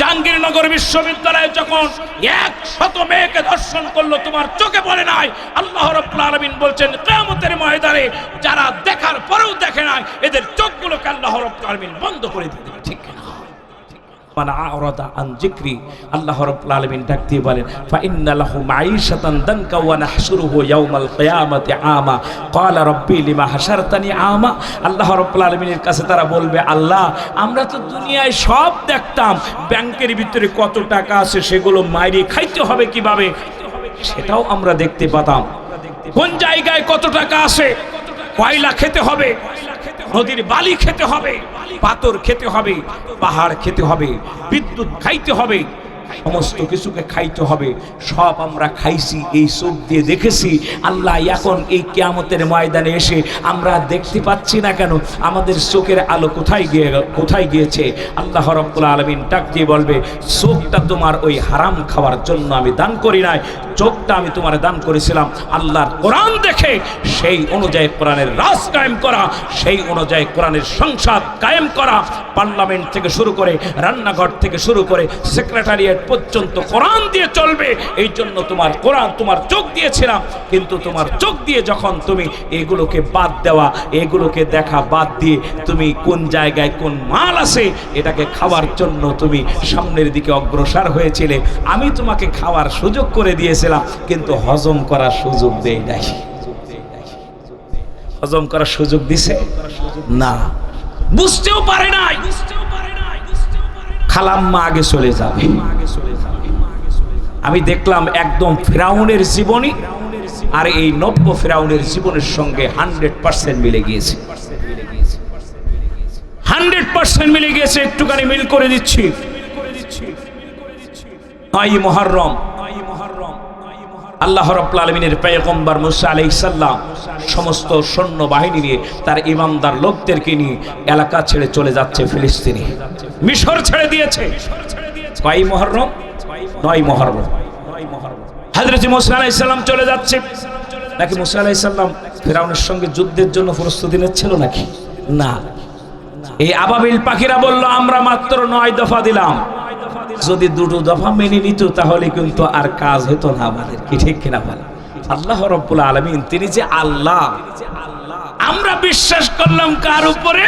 জাহাঙ্গীরনগর বিশ্ববিদ্যালয়ে যখন 100 মেয়েকে ধর্ষণ করলো, তোমার চোখে পড়ে নাই? আল্লাহ রাব্বুল আলামিন বলছেন, কিয়ামতের ময়দানে যারা দেখার পরেও দেখে নাই, এদের চোখগুলোকে আল্লাহ রাব্বুল আলামিন বন্ধ করে দিবেন। ঠিক না? মান আ'রাদা আন যিকরি, আল্লাহ রাব্বুল আলামিন ডাক দিয়ে বলেন, ফা ইন্না লাহু মাঈশাতান দানকা ওয়া নাহশুরুহু ইয়াওমাল কিয়ামাতি আমা ক্বালা রাব্বি লিমা হাশারতানি আমা। আল্লাহ রাব্বুল আলামিনের কাছে তারা বলবে, আল্লাহ, আমরা তো দুনিয়ায় সব দেখতাম, ব্যাংকের ভিতরে কত টাকা আছে সেগুলো মাইরে খাইতে হবে কিভাবে সেটাও আমরা দেখতে পেতাম, কোন জায়গায় কত টাকা আছে, কয়লা খেতে হবে, নদীর বালি খেতে হবে, পাথর খেতে হবে, পাহাড় খেতে হবে, বিদ্যুৎ খাইতে হবে, সমস্ত কিছুকে খাইতে হবে, সব আমরা খাইছি, এই চোখ দিয়ে দেখেছি। আল্লাহ, এখন এই কিয়ামতের ময়দানে এসে আমরা দেখতে পাচ্ছি না কেন? আমাদের চোখের আলো কোথায় গিয়েছে? আল্লাহ রাব্বুল আলামিন ডাক দিয়ে বলবে, চোখটা তোমার ওই হারাম খাওয়ার জন্য আমি দান করি নাই, চোখটা আমি তোমার দান করেছিলাম আল্লাহর কোরআন দেখে, সেই অনুযায়ী কোরআনের রাজ কায়েম করা, সেই অনুযায়ী কোরআনের সংসদ কায়েম করা, পার্লামেন্ট থেকে শুরু করে, রান্নাঘর থেকে শুরু করে, সেক্রেটারিয়েট পর্যন্ত কোরআন দিয়ে চলবে। এই জন্য তোমার কোরআন, তোমার চোখ দিয়েছিলাম, কিন্তু তোমার চোখ দিয়ে যখন তুমি এগুলোকে বাদ দেওয়া, এগুলোকে দেখা বাদ দিয়ে তুমি কোন জায়গায় কোন মাল আছে এটাকে খাওয়ার জন্য তুমি সামনের দিকে অগ্রসর হয়েছিলে, আমি তোমাকে খাওয়ার সুযোগ করে দিয়েছিলাম, কিন্তু হজম করার সুযোগ দেই নাই। হজম করার সুযোগ দিছে না, বুঝতেও পারে নাই। খালাম্মা আগে চলে যাবে। আমি দেখলাম একদম ফিরাউনের জীবনী আর এই নব্য ফিরাউনের জীবনের সঙ্গে 100% মিলে গিয়েছে, 100% মিলে গিয়েছে। একটুখানি মিল করে দিচ্ছি। 9ই মুহররম আল্লাহ রাব্বুল আলামিনের পয়গম্বর মুসা আলাইহিস সালাম সমস্ত সৈন্য বাহিনী নিয়ে তার ইমানদার লোকদেরকে নিয়ে এলাকা ছেড়ে চলে যাচ্ছে ফিলিস্তিনে, মিশর ছেড়ে দিয়েছে। 9ই মুহররম, 9ই মুহররম হযরত মুসা আলাইহিস সালাম চলে যাচ্ছে। নাকি মুসা আলাইহিস সালাম ফিরাউনের সঙ্গে যুদ্ধের জন্য প্রস্তুতি নিচ্ছিল নাকি? না, এই আবাবিল পাখিরা বলল, আমরা মাত্র 9 দফা দিলাম, যদি 2 দফা মেনে নিত তাহলে কিন্তু আর কাজ হতো না আমাদের। কি ঠিক কিনা বল? আল্লাহ রাব্বুল আলামিন তিনি যে আল্লাহ, আমরা বিশ্বাস করলাম কার উপরে?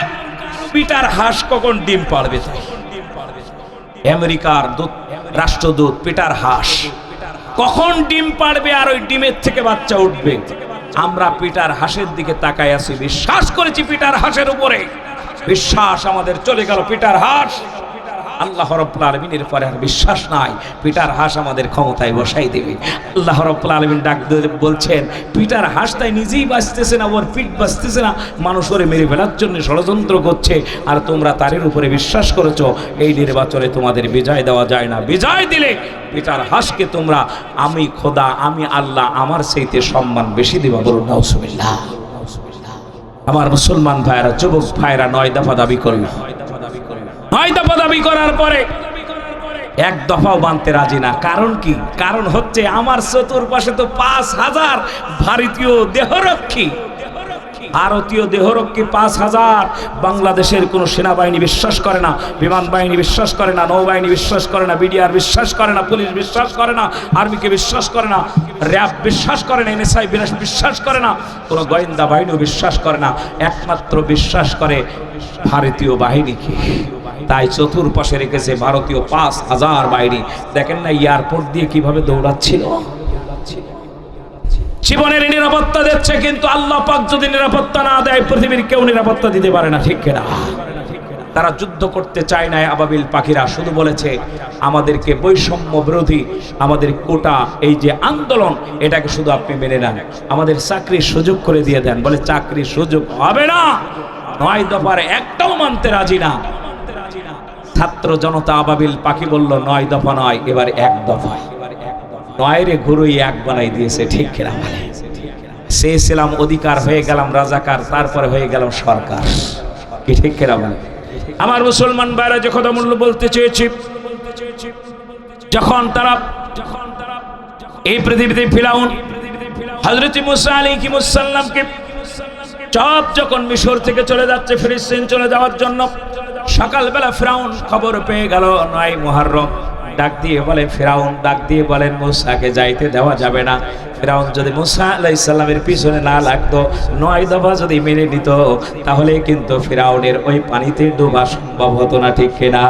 পিটার হাঁস কখন ডিম পাড়বে তাই। আমেরিকার রাষ্ট্রদূত পিটার হাঁস কখন ডিম পাড়বে আর ওই ডিমের থেকে বাচ্চা উঠবে। আমরা পিটার হাঁসের দিকে তাকায় আছি, বিশ্বাস করেছি পিটার হাঁসের উপরে, বিশ্বাস আমাদের চলে গেল পিটার হাঁস। আল্লাহ রাব্বুল আলামিনের পরে আর বিশ্বাস নাই, পিটার হাঁস আমাদের ক্ষমতায় বসাই দেবে। আল্লাহ রাব্বুল আলামিন ডাক দিয়ে বলছেন, পিটার হাঁস তাই নিজেই বাঁচতেছে না, ওর পিঠ বাঁচতেছে না, মানুষ ওরে মেরে ফেলার জন্য ষড়যন্ত্র করছে, আর তোমরা তারের উপরে বিশ্বাস করেছো। এই নির্বাচনে তোমাদের বিজয় দেওয়া যায় না, বিজয় দিলে পিটার হাঁসকে তোমরা আমি খোদা, আমি আল্লাহ, আমার চাইতে সম্মান বেশি দিবা। বলুন নাউজুবিল্লাহ। আমার মুসলমান ভাইরা, যুবক ভাইরা 9 দফা দাবি করল। 9 দফা দাবি করার পরে এক দফাও মানতে রাজি না। কারণ কি? কারণ হচ্ছে আমার চতুর্পাশে তো 5000 ভারতীয় দেহরক্ষী, ভারতীয় দেহরক্ষী 5000। বাংলাদেশের কোনো সেনাবাহিনী বিশ্বাস করে না, বিমান বাহিনী বিশ্বাস করে না, নৌবাহিনী বিশ্বাস করে না, বিডিআর বিশ্বাস করে না, পুলিশ বিশ্বাস করে না, আর্মিকে বিশ্বাস করে না, র্যাব বিশ্বাস করে না, এনএসআই বিশ্বাস করে না, কোনো গোয়েন্দা বাহিনীও বিশ্বাস করে না, একমাত্র বিশ্বাস করে ভারতীয় বাহিনীকে। তাই চতুর্পাশে রেখেছে ভারতীয় 5000 বাহিনী। দেখেন না এয়ারপোর্ট দিয়ে কিভাবে দৌড়াচ্ছিল, জীবনের নিরাপত্তা দিচ্ছে। কিন্তু আল্লাহ পাক যদি নিরাপত্তা না দেয়, পৃথিবীর কেউ নিরাপত্তা দিতে পারে না, ঠিক কিনা? তারা যুদ্ধ করতে চায় না, আবাবিল পাখিরা শুধু বলেছে আমাদেরকে বৈষম্য বিরোধী, আমাদের কোটা, এই যে আন্দোলন, এটাকে শুধু আপনি মেনে নেন, আমাদের চাকরির সুযোগ করে দিয়ে দেন। বলে চাকরির সুযোগ হবে না। 9 দফার একটাও মানতে রাজি না। ছাত্র জনতা আবাবিল পাখি বলল 9 দফা নয়, এবার 1 দফা। 9 রে ঘুরুই 1 বানাই দিয়েছে, ঠিক কিনা? চেয়েছিলাম অধিকার, হয়ে গেলাম রাজাকার, তারপরে হয়ে গেলাম সরকার, কি ঠিক কিনা? বলে আমার মুসলমান ভাইরা, যে কথা মূল্য বলতে চেয়েছি, যখন তারা এই পৃথিবীতে ফিরাউন হযরত মুসা আলাইহিস সালামকে সব যখন মিশর থেকে চলে যাচ্ছে ফিলিস্তিন চলে যাওয়ার জন্য, সকালবেলা ফিরাউন খবর পেয়ে গেল 9 মুহররম। ডাক দিয়ে বলে, ফিরাউন ডাক দিয়ে বলেন মুসাকে যাইতে দেওয়া যাবে না। ফিরাউন যদি মুসা আলাইহিস সালামের পিছনে না লাগতো, 9 দফা যদি মেনে নিত, তাহলে কিন্তু ফিরাউনের ওই পানিতে ডোবা সম্ভব হতো না, ঠিক কিনা?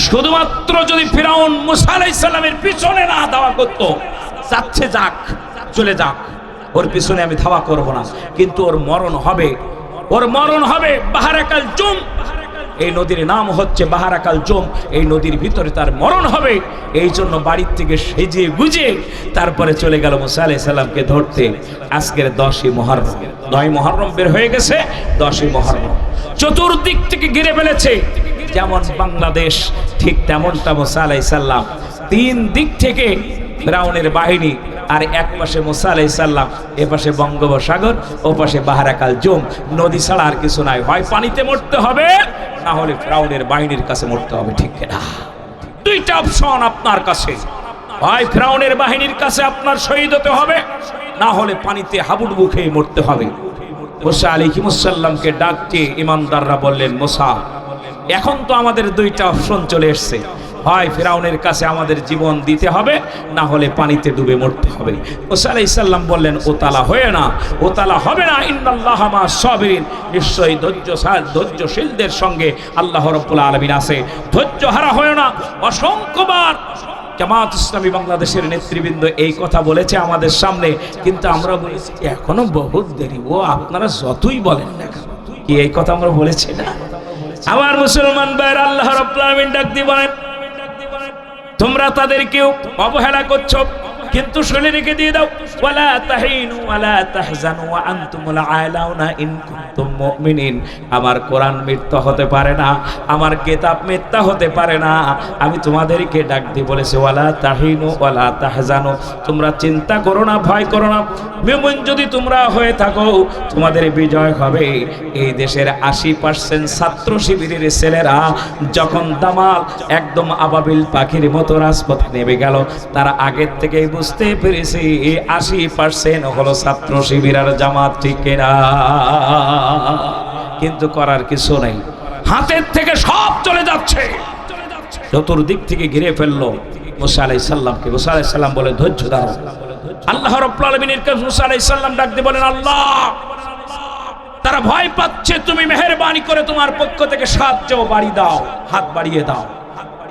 শুধুমাত্র যদি ফিরাউন মুসা আলাইহিস সালামের পিছনে না ধাওয়া করতো, যাচ্ছে যাক, চলে যাক, ওর পিছনে আমি ধাওয়া করব না, কিন্তু ওর মরণ হবে, ওর মরণ হবে বাহরাকাল জুম। এই নদীর নাম হচ্ছে বাহরাকাল জুম, এই নদীর ভিতরে তার মরণ হবে। এই জন্য বাড়ির থেকে সেজে গুজে তারপরে চলে গেল মুসা আলাইহিস সালামকে ধরতে। আজকের 10ই মুহররম, 9 মুহররম বের হয়ে গেছে, 10ই মুহররম চতুর্দিক থেকে ঘিরে ফেলেছে। যেমন বাংলাদেশ, ঠিক তেমনটা মুসা আলাইহিস সালাম, 3 দিক থেকে ফিরাউনের বাহিনী, আর এক পাশে মুসা আলাইহিস সালাম, এ পাশে বঙ্গোপসাগর, ও পাশে বাহরাকাল জুম। নদী ছাড়া আর কিছু নাই, হয় পানিতে মরতে হবে, না হলে ফিরাউনের বাহিনীর কাছে মরতে হবে, ঠিক কিনা? 2টা অপশন আপনার কাছে, হয় ফিরাউনের বাহিনীর কাছে আপনার শহীদ হতে হবে, না হলে পানিতে হাবুডুবু খেয়ে মরতে হবে। মুসা আলাইহিস সালামকে ডাকতে ইমানদাররা বললেন, মুসা, এখন তো আমাদের 2টা অপশন চলে এসছে, হয় ফিরাউনের কাছে আমাদের জীবন দিতে হবে, না হলে পানিতে ডুবে মরতে হবে। মুসা আলাইহিস সালাম বললেন, ওতালা হয়ে না, ওতালা হবে না, ইন্নাল্লাহা মা'আস সাবিরিন, নিশ্চয়ই ধৈর্যশীলদের সঙ্গে আল্লাহ রাব্বুল আলামিন আছে। ধৈর্য হারা হয় না। অসংখ্যবার জামাত ইসলামী বাংলাদেশের নেতৃবৃন্দ এই কথা বলেছে আমাদের সামনে, কিন্তু আমরা বলেছি এখনো বহুত দেরি। ও আপনারা যতই বলেন না, কি এই কথা আমরা বলেছি না? আমার মুসলমান ভাইরা, আল্লাহ রাব্বুল আলামিন ডাক দিয়ে বলেন, তোমরা তাদেরকেও অবহেলা করছো, কিন্তু শুনে রেখে দিয়ে দাও, ওয়ালা তাহিনু ওয়ালা তাহজানু ওয়া আনতুমুল আলাউনা ইন কুনতুম মুমিনিন। আমার কোরআন মিথ্যা হতে পারে না, আমার কিতাব মিথ্যা হতে পারে না। আমি তোমাদেরকে ডাক দিয়ে বলেছি, ওয়ালা তাহিনু ওয়ালা তাহজানু, তোমরা চিন্তা করো না, ভয় করো না। মুমিন যদি তোমরা হয়ে থাকো, তোমাদের বিজয় হবে। এই দেশের 80% ছাত্র শিবিরের ছেলেরা যখন দামাল একদম আবাবিল পাখির মতো রাজপথে নেমে গেল, তারা আগের থেকেই বুঝতে পেরেছি 80% হলো ছাত্র শিবির আর জামাত, ঠিক কিনা? কিন্তু করার কিছু নেই, হাতের থেকে সব চলে যাচ্ছে, চতুর্দিক থেকে ঘিরে ফেললো মুসা আলাইহিস সালামকে। মুসা আলাইহিস সালাম বলে, ধৈর্য ধরো। আল্লাহ রাব্বুল আলামিনের কাছে মুসা আলাইহিস সালাম ডাক দিয়ে বলেন, আল্লাহ, তারা ভয় পাচ্ছে, তুমি মেহেরবানি করে তোমার পক্ষ থেকে সাহায্য বাড়ি দাও, হাত বাড়িয়ে দাও।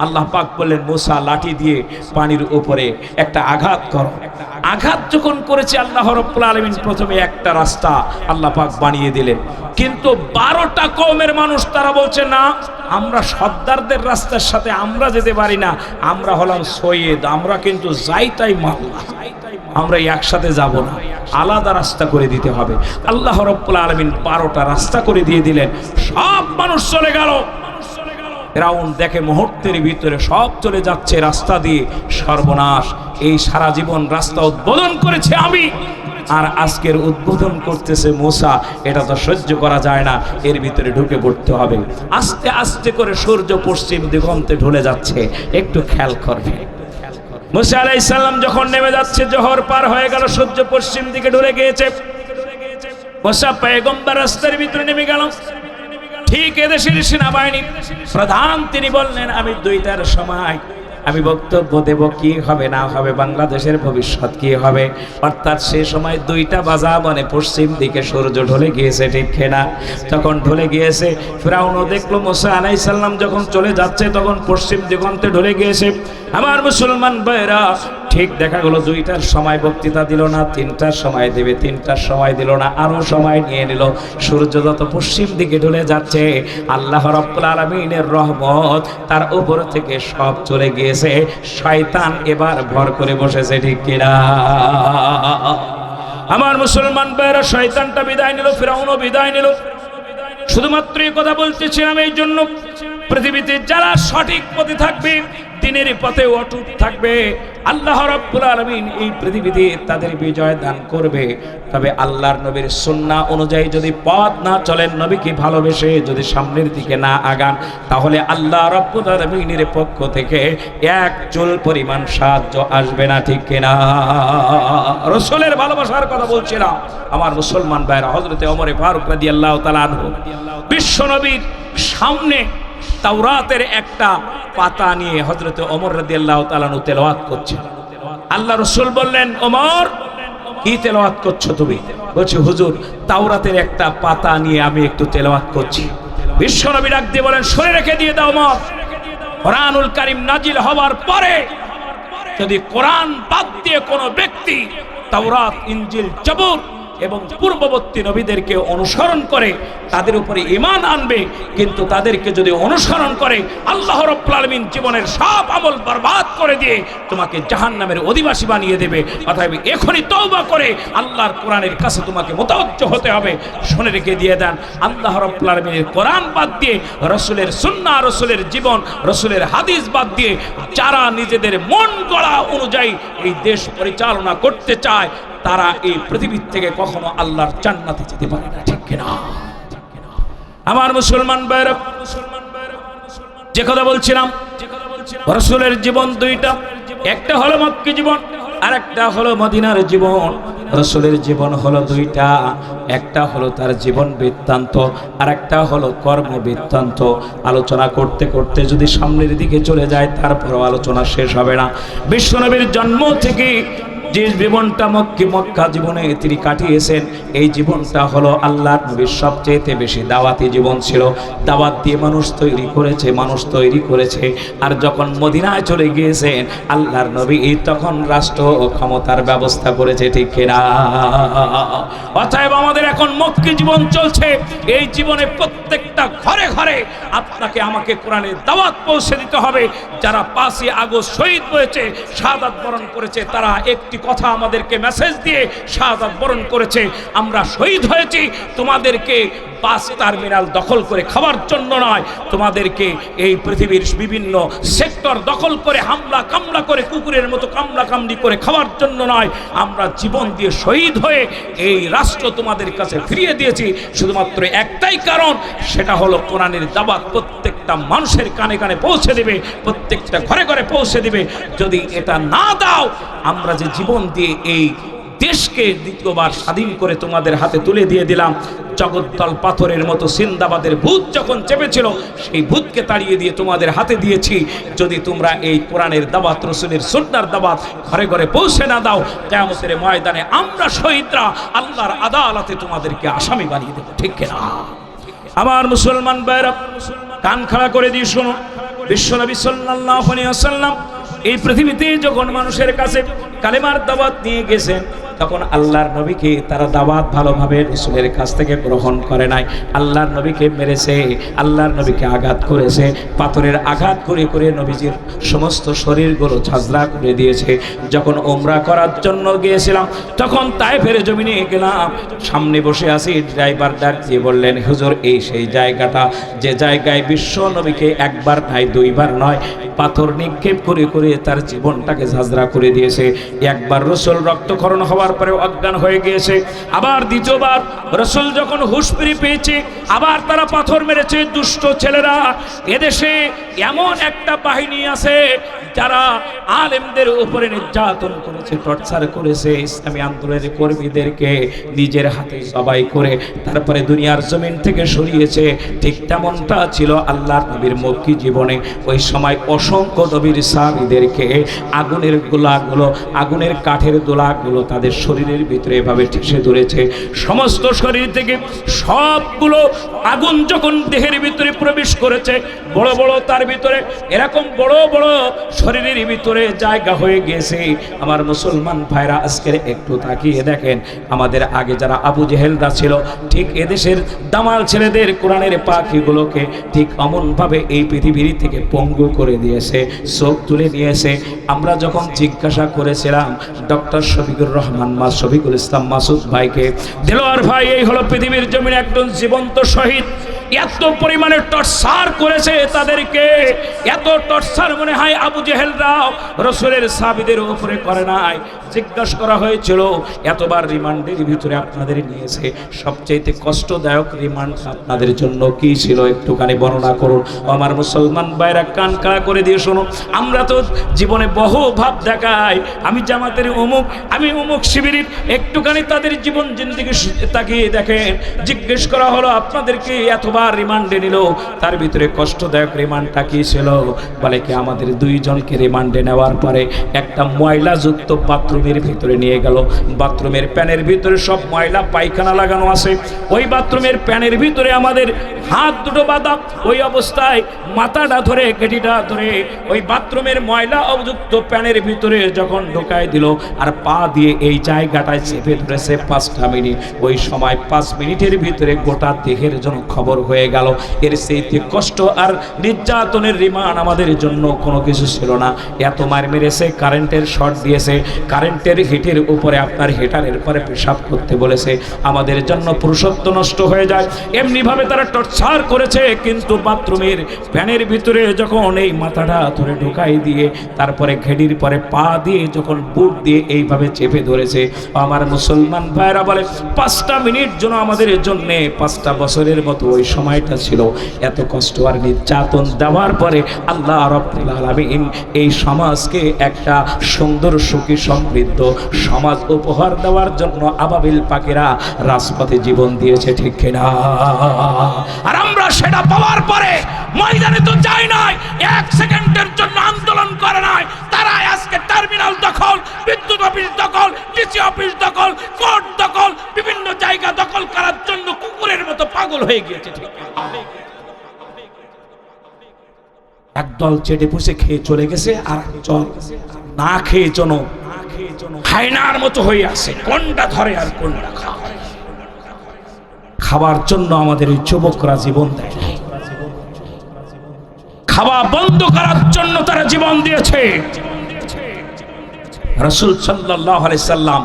আল্লাহ পাক বললেন মুসা লাঠি দিয়ে পানির উপরে একটা আঘাত করো। আঘাত যখন করেছে আল্লাহ রাব্বুল আলামিন প্রথমে একটা রাস্তা আল্লাহ পাক বানিয়ে দিলেন, কিন্তু 12টা কওমের মানুষ তারা বলছে না, আমরা সর্দারদের রাস্তার সাথে আমরা যেতে পারি না, আমরা হলাম সৈয়দ, আমরা কিন্তু যাই তাই মাল্লা, আমরা একসাথে যাব না, আলাদা রাস্তা করে দিতে হবে। আল্লাহ রাব্বুল আলামিন 12টা রাস্তা করে দিয়ে দিলেন, সব মানুষ চলে গেল। ফিরাউন দেখে মুহূর্তের ভিতরে সব চলে যাচ্ছে রাস্তা দিয়ে, সর্বনাশ, এই সারা জীবন রাস্তা উদ্বোধন করেছে আমি, আর আজকের উদ্বোধন করতেছে মুসা, এটা তো সহ্য করা যায় না, এর ভিতরে ঢুকে পড়তে হবে। আস্তে আস্তে করে সূর্য পশ্চিম দিগন্তে ঢলে যাচ্ছে, একটু খেয়াল করবে। মুসা আলাইহিস সালাম যখন নেমে যাচ্ছে, জোহর পার হয়ে গেল, সূর্য পশ্চিম দিকে ঢলে গিয়েছে, মুসা পয়গম্বর রাস্তার ভিতরে নেমে গেল। ঠিক এদেশের সেনাবাহিনী প্রধান তিনি বললেন, আমি 2টার সময় আমি বক্তব্য দেব, কি হবে না হবে, বাংলাদেশের ভবিষ্যৎ কি হবে। অর্থাৎ সে সময় 2টা বাজা, মানে পশ্চিম দিকে সূর্য ঢলে গিয়েছে, ঠিক কিনা? তখন ঢলে গিয়েছে। ফিরাউনও দেখলো মুসা আলাইহিস সালাম যখন চলে যাচ্ছে তখন পশ্চিম দিগন্তে ঢলে গিয়েছে। আমার মুসলমান ভাইরা, ঠিক দেখা গেল 2টার সময় বক্তৃতা দিল না, 3টার সময় দেবে, 3টার সময় দিল না, আরো সময় নিয়ে নিল। সূর্য যত পশ্চিম দিকে ঢলে যাচ্ছে, আল্লাহ রাব্বুল আলামিনের রহমত তার উপর থেকে সব চলে গিয়েছে। শয়তান এবার ভর করে বসেছে, ঠিক কিনা? আমার মুসলমান ভাইরা, শয়তানটা বিদায় নিল, ফিরাউনও বিদায় নিল। শুধুমাত্র এই কথা বলতেছিলাম এই জন্য, পৃথিবীতে যারা সঠিক পথে থাকবে, দিনের পথে অটুট থাকবে, আল্লাহ রাব্বুল আলামিন এই পৃথিবীতে তাদের বিজয় দান করবে। তবে আল্লাহর নবীর সুন্নাহ অনুযায়ী যদি পথ না চলেন, নবীকে ভালোবেসে যদি সামনের দিকে না আগান, তাহলে আল্লাহ রাব্বুল আলামিনের পক্ষ থেকে এক চুল পরিমাণ সাহায্য আসবে না, ঠিক কিনা? রাসূলের ভালোবাসার কথা বলছিলাম। আমার মুসলমান ভাইরা, হযরতে ওমর ফারুক রাদিয়াল্লাহু তাআলা আনহু বিশ্ব নবীর সামনে তাওরাতের একটা পাতা নিয়ে হযরতে ওমর রাদিয়াল্লাহু তাআলা আনহু তেলাওয়াত করছেন। আল্লাহ রাসূল বললেন, ওমর, কি তেলাওয়াত করছো তুমি? বলছে, হুজুর, তাওরাতের একটা পাতা নিয়ে আমি একটু তেলাওয়াত করছি। বিশ্ব নবী ডাক দিয়ে বলেন, সরে রেখে দিয়ে দাও ওমর। কোরআনুল কারীম নাজিল হওয়ার পরে যদি কোরআন বাদ দিয়ে কোনো ব্যক্তি তাওরাত, ইনজিল, জবুর এবং পূর্ববর্তী নবীদেরকে অনুসরণ করে তাদের উপরে ঈমান আনবে, কিন্তু তাদেরকে যদি অনুসরণ করে আল্লাহ রাব্বুল আলামিন জীবনের সব আমল বরবাদ করে দিয়ে তোমাকে জাহান্নামের অধিবাসী বানিয়ে দেবে। অতএব এখনই তওবা করে আল্লাহর কোরআনের কাছে তোমাকে মুতাওয়াজ্জহ হতে হবে। শুনে রেখে দিয়ে দেন, আল্লাহ রাব্বুল আলামিনের কোরআন বাদ দিয়ে, রাসূলের সুন্নাহ, রাসূলের জীবন, রাসূলের হাদিস বাদ দিয়ে যারা নিজেদের মন গড়া অনুযায়ী এই দেশ পরিচালনা করতে চায়, তারা এই পৃথিবীর থেকে কখনো আল্লাহর জান্নাতে যেতে পারে না, ঠিক কিনা? আমার মুসলমান ভাইরা, যে কথা বলছিলাম, রাসূলের জীবন 2টা, একটা হলো মক্কি জীবন আর একটা হলো মদিনার জীবন। রাসূলের জীবন হলো 2টা, একটা হলো তার জীবন বৃত্তান্ত আর একটা হলো কর্ম বৃত্তান্ত। আলোচনা করতে করতে যদি সামনের দিকে চলে যায়, তারপরও আলোচনা শেষ হবে না। বিশ্বনবীর জন্ম থেকে যে জীবনটা মক্কা জীবনে তিনি কাটিয়েছেন, এই জীবনটা হলো আল্লাহর নবীর সবচেয়ে বেশি দাওয়াতি জীবন ছিল। দাওয়াত দিয়ে মানুষ তৈরি করেছে। আর যখন মদিনায় চলে গিয়েছেন আল্লাহর নবী, তখন রাষ্ট্র ও ক্ষমতার ব্যবস্থা করেছে, ঠিক কিনা? অতএব আমাদের এখন মক্কি জীবন চলছে। এই জীবনে প্রত্যেকটা ঘরে ঘরে আপনাকে আমাকে কোরআনের দাওয়াত পৌঁছে দিতে হবে। যারা 5ই আগস্ট শহীদ হয়েছে, শাহাদাত বরণ করেছে, তারা একটি কথা আমাদেরকে মেসেজ দিয়ে শাহাদাত বরণ করেছে, আমরা শহীদ হয়েছি তোমাদেরকে বাস টার্মিনাল দখল করে খাওয়ার জন্য নয়, তোমাদেরকে এই পৃথিবীর বিভিন্ন সেক্টর দখল করে হামলা কামলা করে কুকুরের মতো কামলা কামড়ি করে খাওয়ার জন্য নয়, আমরা জীবন দিয়ে শহীদ হয়ে এই রাষ্ট্র তোমাদের কাছে ফিরিয়ে দিয়েছি শুধুমাত্র একটাই কারণ, সেটা হলো কোরআনের দাওয়াত প্রত্যেকটা মানুষের কানে কানে পৌঁছে দেবে, প্রত্যেকটা ঘরে ঘরে পৌঁছে দিবে। যদি এটা না দাও, আমরা যে জীবন দিয়ে এই দেশকে দ্বিতীয়বার স্বাধীন করে তোমাদের হাতে তুলে দিয়ে দিলাম, জগদ্দল পাথরের মতো সিন্দাবাদের ভূত যখন চেপেছিল, সেই ভূতকে তাড়িয়ে দিয়ে তোমাদের হাতে দিয়েছি। যদি তোমরা এই কোরআনের দাওয়াত, রাসূলের সুন্নাহর দাওয়াত ঘরে ঘরে পৌঁছে না দাও, কিয়ামতের ময়দানে আমরা শহীদরা আল্লাহর আদালতে তোমাদেরকে আসামি বানিয়ে দেব, ঠিক কিনা? আমার মুসলমান ভাইরা, কান খাড়া করে দিয়ে শোনো, বিশ্বনবী সাল্লাল্লাহু আলাইহি ওয়াসাল্লাম এই পৃথিবীতে যখন মানুষের কাছে কালেমার দাওয়াত নিয়ে গেছেন, তখন আল্লাহর নবীকে তারা দাওয়াত ভালোভাবে রাসূলের কাছ থেকে গ্রহণ করে নাই। আল্লাহর নবীকে মেরেছে, আল্লাহর নবীকে আঘাত করেছে, পাথরের আঘাত করে করে নবীজির সমস্ত শরীরগুলো ঝাঁঝরা করে দিয়েছে। যখন উমরা করার জন্য গিয়েছিলাম, তখন তায়েফের জমিনে গেলাম, সামনে বসে আছি, ড্রাইভার ডাক দিয়ে বললেন, হুজুর এই সেই জায়গাটা যে জায়গায় বিশ্ব নবীকে একবার নয় দুইবার নয় পাথর নিক্ষেপ করে করে তার জীবনটাকে ঝাঁঝরা করে দিয়েছে। একবার রাসূল রক্তক্ষরণ হওয়ার পরে অজ্ঞান হয়ে গিয়েছে, আবার দ্বিতীয়বার রাসূল যখন হুঁশ ফিরে পেয়েছে, আবার তারা পাথর মেরেছে। দুষ্ট ছেলেরা, এদেশে এমন একটা বাহিনী আছে যারা আলেমদের উপরে নির্যাতন করেছে, টর্চার করেছে, ইসলামী আন্দোলনের কর্মীদেরকে নিজের হাতে জবাই করে তারপরে দুনিয়ার জমিন থেকে সরিয়েছে। ঠিক তেমনটা ছিল আল্লাহর নবীর মক্কি জীবনে। ওই সময় অসংখ্য নবীর সাহাবীদেরকে আগুনের গোলাগুলো, আগুনের কাঠের দোলাগুলো তাদের শরীরের ভিতরে এভাবে ঠেসে ধরেছে। সমস্ত শরীর থেকে সবগুলো আগুন যখন দেহের ভিতরে প্রবেশ করেছে, বড় বড় তার ভিতরে এরকম বড় বড় শরীরের ভিতরে জায়গা হয়ে গেছে। আমার মুসলমান ভাইরা, আজকের একটু তাকিয়ে দেখেন, আমাদের আগে যারা আবু জেহেলরা ছিল, ঠিক এদেশের দামাল ছেলেদের কোরআনের পাখিগুলোকে ঠিক অমনভাবে এই পৃথিবীর থেকে পঙ্গু করে দিয়েছে, চোখ তুলে নিয়েছে। আমরা যখন জিজ্ঞাসা করেছিলাম ডক্টর শফিকুর রহমান শফিকুল ইসলাম মাসুদ ভাইকে, দেলোয়ার ভাই এই হলো পৃথিবীর জমিনে একজন জীবন্ত শহীদ, এত পরিমাণে টর্চার করেছে তাদেরকে, এত টর্চার মনে হয় আবু জেহেলরাও রাসূলের সাহাবীদের উপরে করে নাই। জিজ্ঞাসা করা হয়েছিল এতবার রিমান্ডের ভিতরে আপনাদের নিয়েছে, সবচেয়ে কষ্টদায়ক রিমান্ড আপনাদের জন্য কি ছিল একটুখানি বর্ণনা করুন। আমার মুসলমান ভাইরা কান খাড়া করে দিয়ে শোনো, আমরা তো জীবনে বহু ভাব দেখাই, আমি জামাতের অমুক, আমি অমুক শিবিরের, একটুখানি তাদের জীবন জিন্দেগি তাকিয়ে দেখেন। জিজ্ঞেস করা হলো আপনাদেরকে এতবার রিমান্ডে নিল, তার ভিতরে কষ্টদায়ক রিমান্ডটা কি ছিল? বলে কি আমাদের দুইজনকে রিমান্ডে নেওয়ার পরে একটা ময়লাযুক্ত বাথরুমের ভিতরে নিয়ে গেল। বাথরুমের প্যানের ভিতরে সব ময়লা পায়খানা লাগানো আছে, ওই বাথরুমের প্যানের ভিতরে আমাদের হাত দুটো বাঁধা, ওই অবস্থায় মাথাটা ধরে গেটিটা ধরে ওই বাথরুমের ময়লা অযুক্ত প্যানের ভিতরে যখন ঢোকায় দিল, আর পা দিয়ে এই জায়গাটায় চেপে ধরেছে 5টা মিনিট। ওই সময় 5 মিনিটের ভিতরে গোটা দেহের জন্য খবর হয়ে গেল। এর সেইতে কষ্ট আর নির্যাতনের রিমান্ড আমাদের জন্য কোনো কিছু ছিল না। এত মার মেরেছে, কারেন্টের শর্ট দিয়েছে, কারেন্টের হিটের উপরে আপনার হিটারের পরে পেশাব করতে বলেছে, আমাদের জন্য পুরুষত্ব নষ্ট হয়ে যায়। এমনিভাবে তারা টর্চার করেছে, কিন্তু বাথরুমের ফ্যানের ভিতরে যখন এই মাথাটা ধরে ঢুকাই দিয়ে তারপরে ঘেডির পরে পা দিয়ে যখন বুট দিয়ে এইভাবে চেপে ধরেছে, আমার মুসলমান ভাইরা বলে 5টা মিনিট জন্য আমাদের জন্য 5টা বছরের মতো ওই সময়টা ছিল। এত কষ্ট আর নির্যাতন দেওয়ার পরে আল্লাহ রাব্বুল আলামিন এই সমাজকে একটা সুন্দর সুখী সমৃদ্ধ সমাজ উপহার দেওয়ার জন্য আবাবিল পাখিরা রাজপথে জীবন দিয়েছে, ঠিক কিনা? আর আমরা সেটা পাওয়ার পরে ময়দানে তো যাই নাই, 1 সেকেন্ডের জন্য আন্দোলন করে নাই। তারা আজকে টার্মিনাল দখল, বিদ্যুৎ অফিস দখল, ডিসি অফিস দখল, কোর্ট দখল, বিভিন্ন জায়গা দখল করার জন্য কুকুরের মতো পাগল হয়ে গিয়েছে, ঠিক কিনা? একদল চেটে পুষে খেয়ে চলে গেছে, আর একদল না খেয়ে যেন হায়নার মতো হয়ে আছে, কোনটা ধরে আর কোনটা খায়। খাবার জন্য আমাদের এই যুবকরা জীবন দেয়, খাওয়া বন্ধ করার জন্য তারা জীবন দিয়েছে। রাসূল সাল্লাল্লাহু আলাইহি সাল্লাম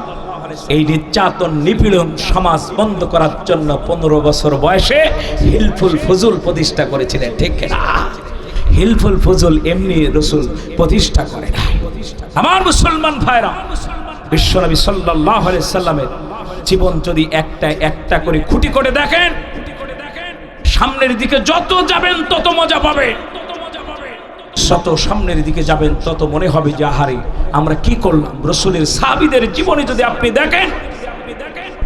এই নির্যাতন নিপীড়ন সমাজ বন্ধ করার জন্য 15 বছর বয়সে হিলফুল ফুজুল প্রতিষ্ঠা করেছিলেন, ঠিক না? হিলফুল ফুজুল এমনি রাসূল প্রতিষ্ঠা করে না। আমার মুসলমান ভাইরা, বিশ্বনবী সাল্লাল্লাহু আলাইহি সাল্লামের জীবন যদি একটা একটা করে খুঁটি করে দেখেন, সামনের দিকে যত যাবেন তত মজা পাবেন, যত সামনের দিকে যাবেন তত মনে হবে যে আহারে আমরা কি করলাম। রাসূলের সাহাবীদের জীবনে যদি আপনি দেখেন,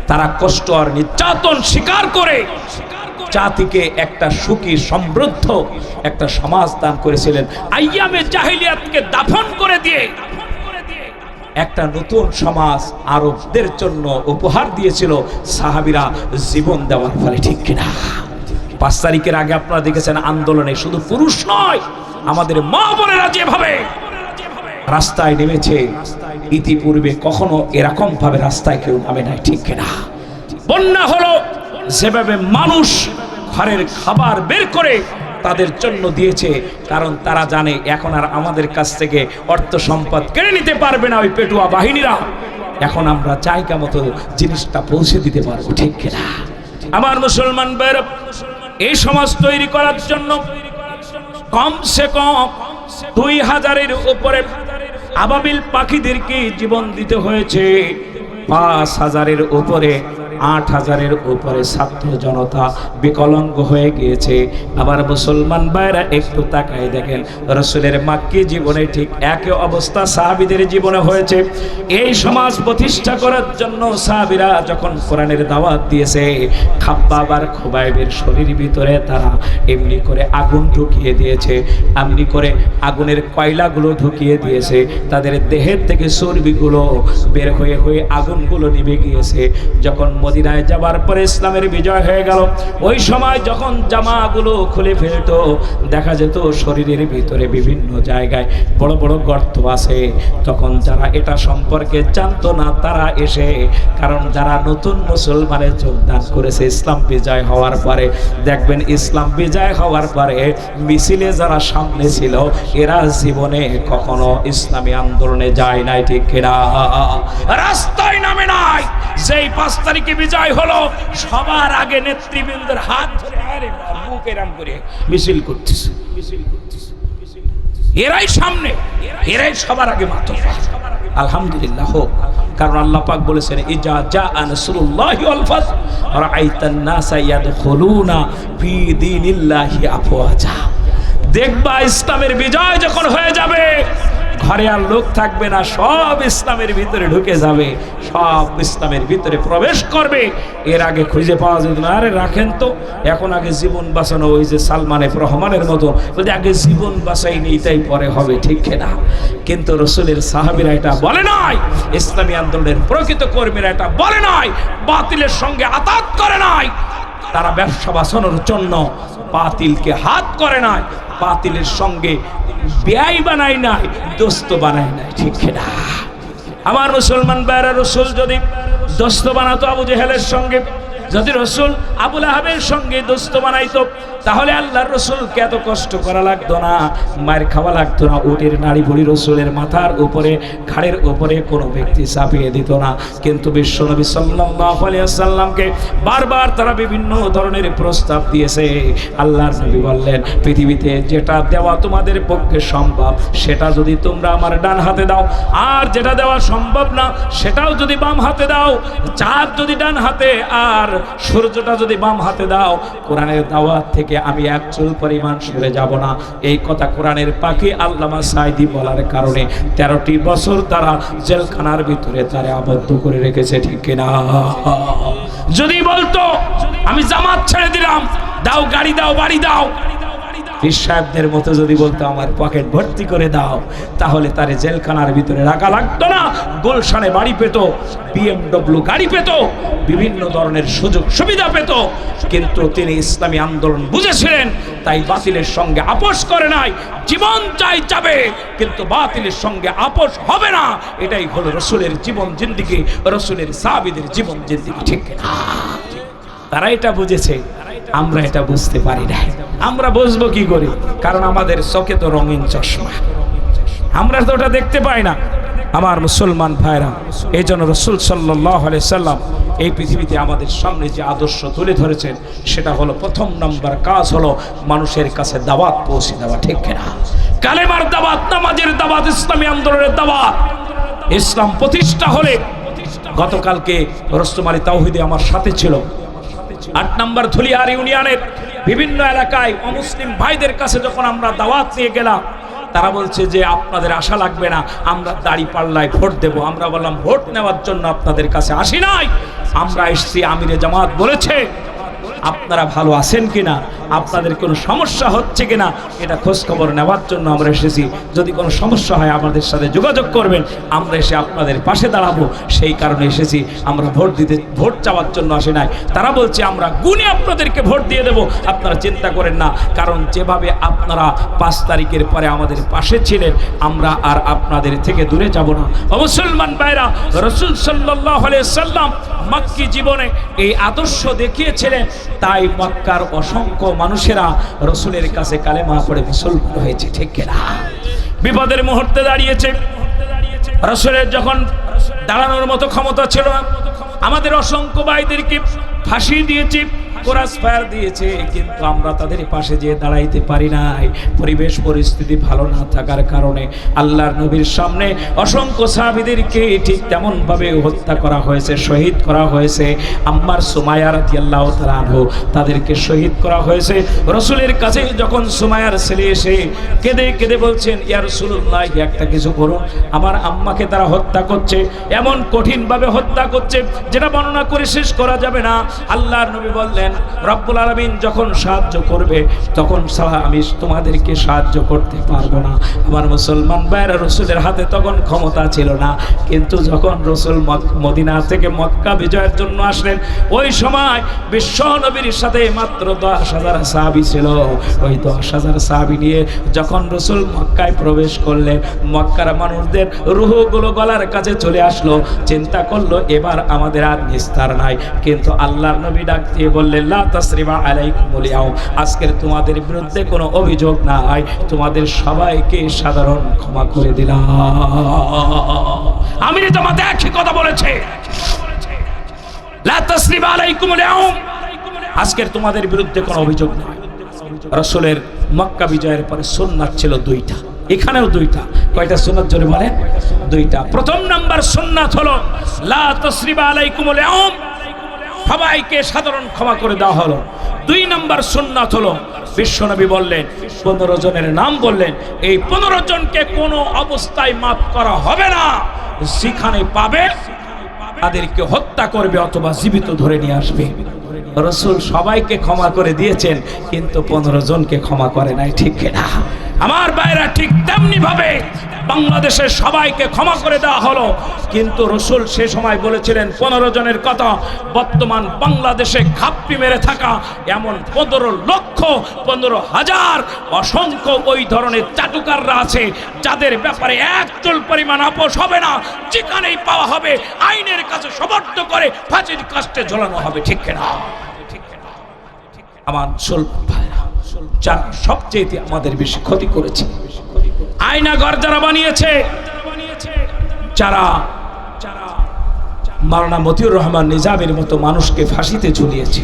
তারা কষ্ট আর নির্যাতন স্বীকার করে জাতিকে একটা সুখী সমৃদ্ধ একটা সমাজ দান করেছিলেন। আইয়ামে জাহিলিয়াতকে দাফন করে দিয়ে একটা নতুন সমাজ আরবদের জন্য উপহার দিয়েছিল সাহাবীরা জীবন দেওয়ার ফলে, ঠিক কিনা? 5 তারিখের আগে আপনারা দেখেছেন আন্দোলনে শুধু পুরুষ নয়, আমাদের মা বোনেরা যেভাবে রাস্তায় নেমেছে, ইতিপূর্বে কখনো এরকম ভাবে রাস্তায় কেউ নামে নাই, ঠিক কিনা? বন্যা হলো, যেভাবে মানুষ ঘরের খাবার বের করে তাদের জন্য দিয়েছে, কারণ তারা জানে এখন আর আমাদের কাছ থেকে অর্থ সম্পদ কেড়ে নিতে পারবে না ওই পেটুয়া বাহিনীরা। এখন আমরা জায়গা মতো জিনিসটা পৌঁছে দিতে পারবো, ঠিক কিনা? আমার মুসলমান ভাইরা, এই সমাজ তৈরি করার জন্য কমসে কম 2000-এর উপরে আবাবিল পাখিদেরকে জীবন দিতে হয়েছে। 5000-এর উপরে 8000-এর উপরে ছাত্র জনতা বিকলাঙ্গ হয়ে গিয়েছে। আবার মুসলমান ভাইরা একটু তাকায় দেখেন, রাসূলের মাক্কি জীবনে ঠিক একই অবস্থা সাহাবীদের জীবনে হয়েছে। এই সমাজ প্রতিষ্ঠা করার জন্য সাহাবীরা যখন কোরআনের দাওয়াত দিয়েছে, খাব্বাব আর খুবাইবের শরীর ভিতরে তারা এমনি করে আগুন ঢুকিয়ে দিয়েছে, এমনি করে আগুনের কয়লাগুলো ঢুকিয়ে দিয়েছে, তাদের দেহের থেকে চর্বিগুলো বের হয়ে হয়ে আগুনগুলো নিভে গিয়েছে। যখন মদিনায় যাবার পরে ইসলামের বিজয় হয়ে গেল, ওই সময় যখন জামাগুলো খুলে ফেলতো, দেখা যেত শরীরের ভিতরে বিভিন্ন জায়গায় বড় বড় গর্ত আছে। তখন যারা এটা সম্পর্কে জানতো না তারা এসে, কারণ যারা নতুন মুসলমানের যোগদান করেছে ইসলাম বিজয় হওয়ার পরে, দেখবেন ইসলাম বিজয় হওয়ার পরে মিছিলে যারা সামনে ছিল এরা জীবনে কখনো ইসলামী আন্দোলনে যায় নাই, ঠিক কিনা? রাস্তায় নামে নাই। যেই 5 তারিখে বিজয় হলো, সবার আগে নেতৃবৃন্দের হাত ধরে আরে বুক এরাম করে মিছিল করতেছে, এরাই সামনে, এরাই সবার আগে মাত্র। আলহামদুলিল্লাহ হোক, কারণ আল্লাহ পাক বলেছেন ইজা জাআ নাসরুল্লাহি ওয়াল ফাতহ রাআইতান নাসা ইয়াদখুলুনা ফি দীনিল্লাহি আফওয়াজা। দেখবা ইসলামের বিজয় যখন হয়ে যাবে, ঘরে আর লোক থাকবে না, সব ইসলামের ভিতরে ঢুকে যাবে, সব ইসলামের ভিতরে প্রবেশ করবে। এর আগে খুঁজে পাওয়া যেত না, আরে রাখেন তো, এখন আগে জীবন বাঁচানো, ওই যে সালমান এফ রহমানের মতো যদি আগে জীবন বাঁচাই নেই তাই পরে হবে, ঠিক না? কিন্তু রসুলের সাহাবীরা এটা বলে নাই, ইসলামী আন্দোলনের প্রকৃত কর্মীরা এটা বলে নাই, বাতিলের সঙ্গে আতাত করে নাই। তারা ব্যবসা বাঁচানোর জন্য বাতিলকে হাত করে নাই, বাতিলের সঙ্গে ব্যয় বানায় নাই, দোস্ত বানায় নাই, ঠিক না? আমার মুসলমান ভাইরা, রসুল যদি দোস্ত বানাতো আবু জেহেলের সঙ্গে, যদি রসুল আবু লাহাবের সঙ্গে দোস্ত বানাইতো, তাহলে আল্লাহর রসুলকে এত কষ্ট করা লাগতো না, মায়ের খাওয়া লাগতো না, উটের নাড়ি ভুড়ি রসুলের মাথার উপরে, ঘাড়ের উপরে কোনো ব্যক্তি চাপিয়ে দিত না। কিন্তু বিশ্বনবী সাল্লাল্লাহু আলাইহি ওয়াসাল্লামকে বারবার তারা বিভিন্ন ধরনের প্রস্তাব দিয়েছে। আল্লাহর নবী বললেন, পৃথিবীতে যেটা দেওয়া তোমাদের পক্ষে সম্ভব সেটা যদি তোমরা আমার ডান হাতে দাও, আর যেটা দেওয়া সম্ভব না সেটাও যদি বাম হাতে দাও, চাঁদ যদি ডান হাতে আর সূর্যটা যদি বাম হাতে দাও, কোরআনের দাওয়াত থেকে আমি এক চুল পরিমাণ সরে যাব না। এই কথা কোরআনের পাখি আল্লামা সাইদি বলার কারণে 13টি বছর তারা জেলখানার ভিতরে তারা আবদ্ধ করে রেখেছে, ঠিক কিনা? যদি বলতো আমি জামাত ছেড়ে দিলাম, দাও গাড়ি দাও বাড়ি দাও, পীর সাহেবদের মতো যদি বলতো আমার পকেট ভর্তি করে দাও, তাহলে তারে জেলখানার ভিতরে রাখা লাগতো না। গুলশানে বাড়ি পেত, BMW গাড়ি পেত, বিভিন্ন ধরনের সুযোগ সুবিধা পেত। কিন্তু তিনি ইসলামী আন্দোলন বুঝেছিলেন, তাই বাতিলের সঙ্গে আপোষ করে নাই। জীবন চাই যাবে, কিন্তু বাতিলের সঙ্গে আপোষ হবে না। এটাই হলো রসুলের জীবন জিন্দিগি, রসুলের সাহাবীদের জীবন জিন্দিগি, ঠিক না? তারা এটা বুঝেছে, আমরা এটা বুঝতে পারি না। আমরা বুঝবো কি করে? কারণ আমাদের চোখে তো রঙিন চশমা, আমরা তো ওটা দেখতে পাই না। আমার মুসলমান ভাইরা, এই জন্য রসুল সাল্লাল্লাহু আলাইহি সাল্লাম এই পৃথিবীতে আমাদের সামনে যে আদর্শ তুলে ধরেছেন, সেটা হলো প্রথম নম্বর কাজ হলো মানুষের কাছে দাওয়াত পৌঁছে দেওয়া, ঠিক না? কালেমার দাওয়াত, নামাজের দাওয়াত, ইসলামী আন্দোলনের দাওয়াত। ইসলাম প্রতিষ্ঠা হলে, গতকালকে রুস্তম আলী তাওহীদি আমার সাথে ছিল, 8 নম্বর ধুলিয়ার ইউনিয়নের বিভিন্ন এলাকায় অমুসলিম ভাইদের কাছে যখন আমরা দাওয়াত নিয়ে গেলাম, তারা বলছে যে আপনাদের আশা লাগবে না, আমরা দাঁড়িপাল্লায় ভোট দেব। আমরা বললাম ভোট নেওয়ার জন্য আপনাদের কাছে আসি নাই, আমরা এসেছি আমিরে জামাত বলেছে আপনারা ভালো আছেন কিনা, আপনাদের কোনো সমস্যা হচ্ছে কিনা এটা খোঁজ খবর নেওয়ার জন্য আমরা এসেছি। যদি কোনো সমস্যা হয় আমাদের সাথে যোগাযোগ করবেন, আমরা এসে আপনাদের পাশে দাঁড়াবো, সেই কারণে এসেছি। আমরা ভোট চাওয়ার জন্য আসি নাই। তারা বলছে আমরা গুণে আপনাদেরকে ভোট দিয়ে দেব, আপনারা চিন্তা করেন না। কারণ যেভাবে আপনারা 5 তারিখের পরে আমাদের পাশে ছিলেন, আমরা আর আপনাদের থেকে দূরে যাব না। মুসলমান ভাইরা, রাসূল সাল্লাল্লাহু আলাইহি সাল্লাম মক্কি জীবনে এই আদর্শ দেখিয়েছিলেন, তাই মক্কার অসংখ্য মানুষেরা রাসূলের কাছে কালেমা পড়ে মুসলমান হয়েছে, ঠিক কিনা? বিপদের মুহূর্তে দাঁড়িয়েছে। রাসূলের যখন দাঁড়ানোর মতো ক্ষমতা ছিল না, আমাদের অসংখ্য ভাইদেরকে ফাঁসি দিয়েছে, ক্রস ফায়ার দিয়েছে, কিন্তু আমরা তাদের পাশে যেয়ে দাঁড়াইতে পারি নাই। পরিবেশ পরিস্থিতি ভালো না থাকার কারণে আল্লাহর নবীর সামনে অসংখ্য সাহাবীদেরকে ঠিক তেমন ভাবে হত্যা করা হয়েছে, শহীদ করা হয়েছে। আম্মার সুমাইয়া রাদিয়াল্লাহু তাআলা আনহু, তাদেরকে শহীদ করা হয়েছে। রাসূলের কাছে যখন সুমাইয়ার ছেলে এসে কেঁদে কেঁদে বলছেন, ইয়া রাসূলুল্লাহ, একটা কিছু করুন, আমার আম্মাকে তারা হত্যা করছে, এমন কঠিন ভাবে হত্যা করছে যেটা বর্ণনা করে শেষ করা যাবে না। আল্লাহর নবী বললেন, রব্বুল আলামিন যখন সাহায্য করবে তখন আমি তোমাদেরকে সাহায্য করতে পারবো না। আমার মুসলমান ভাইরা, রাসূলের হাতে তখন ক্ষমতা ছিল না, কিন্তু যখন রাসূল মদিনা থেকে মক্কা বিজয়ের জন্য আসলেন, ওই সময় বিশ্ব নবীর সাথে মাত্র 10,000 সাহাবী ছিল। ওই 10,000 সাহাবী নিয়ে যখন রাসূল মক্কায় প্রবেশ করলেন, মক্কার মানুষদের রূহগুলো গলার কাছে চলে আসলো। চিন্তা করলো এবার আমাদের আর নিস্তার নাই, কিন্তু আল্লাহর নবী ডাক দিয়ে বললেন, লা তাসরিবা আলাইকুমুল ইয়াউম, আজকের তোমাদের বিরুদ্ধে কোনো অভিযোগ নাই, তোমাদের সবাইকে সাধারণ ক্ষমা করে দিলাম। আমি তোমাদের একই কথা বলেছে, লা তাসরিবা আলাইকুমুল ইয়াউম, আজকের তোমাদের বিরুদ্ধে কোনো অভিযোগ নাই। রাসূলের মক্কা বিজয়ের পরে সুন্নাত ছিল 2টা, এখানেও 2টা। কয়টা সুন্নাত জোরে বলেন? 2টা। প্রথম নাম্বার সুন্নাত হলো লা তাসরিবা আলাইকুমুল ইয়াউম, সবাইকে সাধারণ ক্ষমা করে দেওয়া হলো। 2 নাম্বার সুন্নাত হলো বিশ্বনবী বললেন, 15 জনের নাম বললেন, এই 15 জনকে কোনো অবস্থায় মাফ করা হবে না, যেখানে পাবে তাদেরকে হত্যা করবে অথবা জীবিত ধরে নিয়ে আসবে। রাসূল সবাইকে ক্ষমা করে দিয়েছেন, কিন্তু 15 জনকে ক্ষমা করে নাই, ঠিক কিনা? আমার ভাইরা, ঠিক তেমনি ভাবে বাংলাদেশের সবাইকে ক্ষমা করে দেওয়া হলো, কিন্তু রাসূল সে সময় বলেছিলেন 15 জনের কথা। বর্তমান বাংলাদেশে ঘাপটি মেরে থাকা এমন 15,00,000 অসংখ্য ওই ধরনের চাটুকাররা আছে, যাদের ব্যাপারে একচুল পরিমাণ আপোষ হবে না, যেখানেই পাওয়া হবে আইনের কাছে সোপর্দ করে ফাঁসির কাস্টে ঝোলানো হবে, ঠিক কিনা? আমার মুসলমান ভাইরা, যারা সবচেয়ে আমাদের বেশি ক্ষতি করেছে, আয়নাঘর যারা বানিয়েছে, যারা মাওলানা মতিউর রহমান নিজামের মতো মানুষকে ফাঁসিতে ঝুলিয়েছে,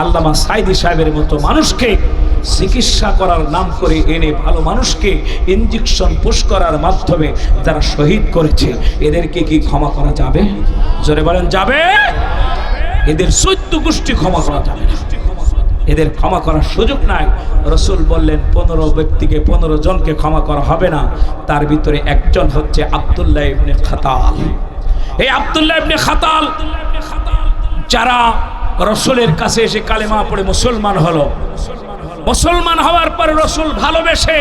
আল্লামা সাইদি সাহেবের মতো মানুষকে চিকিৎসা করার নাম করে এনে ভালো মানুষকে ইনজেকশন পুশ করার মাধ্যমে যারা শহীদ করেছে, এদেরকে কি ক্ষমা করা যাবে? জোরে বলেন, যাবে? এদের 14 গোষ্ঠী ক্ষমা করা যাবে না, এদের ক্ষমা করার সুযোগ নাই। রাসূল বললেন 15 ব্যক্তিকে, 15 জনকে ক্ষমা করা হবে না। তার ভিতরে একজন হচ্ছে আব্দুল্লাহ ইবনে খাতাল। এই আব্দুল্লাহ ইবনে খাতাল যারা রাসূলের কাছে এসে কালেমা পড়ে মুসলমান হলো, মুসলমান হওয়ার পর রাসূল ভালোবেসে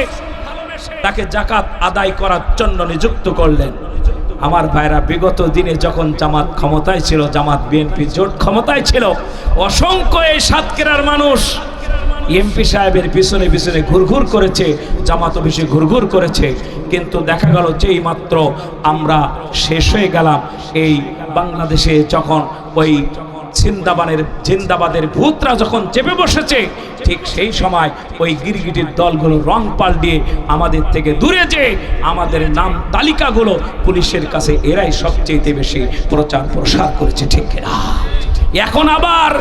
তাকে যাকাত আদায় করার জন্য নিযুক্ত করলেন। আমার ভাইরা, বিগত দিনে যখন জামাত ক্ষমতায় ছিল, জামাত বিএনপি জোট ক্ষমতায় ছিল, অসংখ্য এই সাতক্ষীরার মানুষ এমপি সাহেবের পিছনে পিছনে ঘুরঘুর করেছে, জামাত অফিসে ঘুরঘুর করেছে, কিন্তু দেখা গেল যেই মাত্র আমরা শেষ হয়ে গেলাম, এই বাংলাদেশে যখন ওই জিন্দাবাদের ভূতরা যখন চেপে বসেছে, ঠিক সেই সময় ওই গিরগিটির দলগুলো রং পাল্টিয়ে আমাদের থেকে দূরে যে আমাদের নাম তালিকাগুলো পুলিশের কাছে এরাই সবচেয়ে বেশি প্রচার প্রসার করেছে, ঠিক কিনা? এখন আবার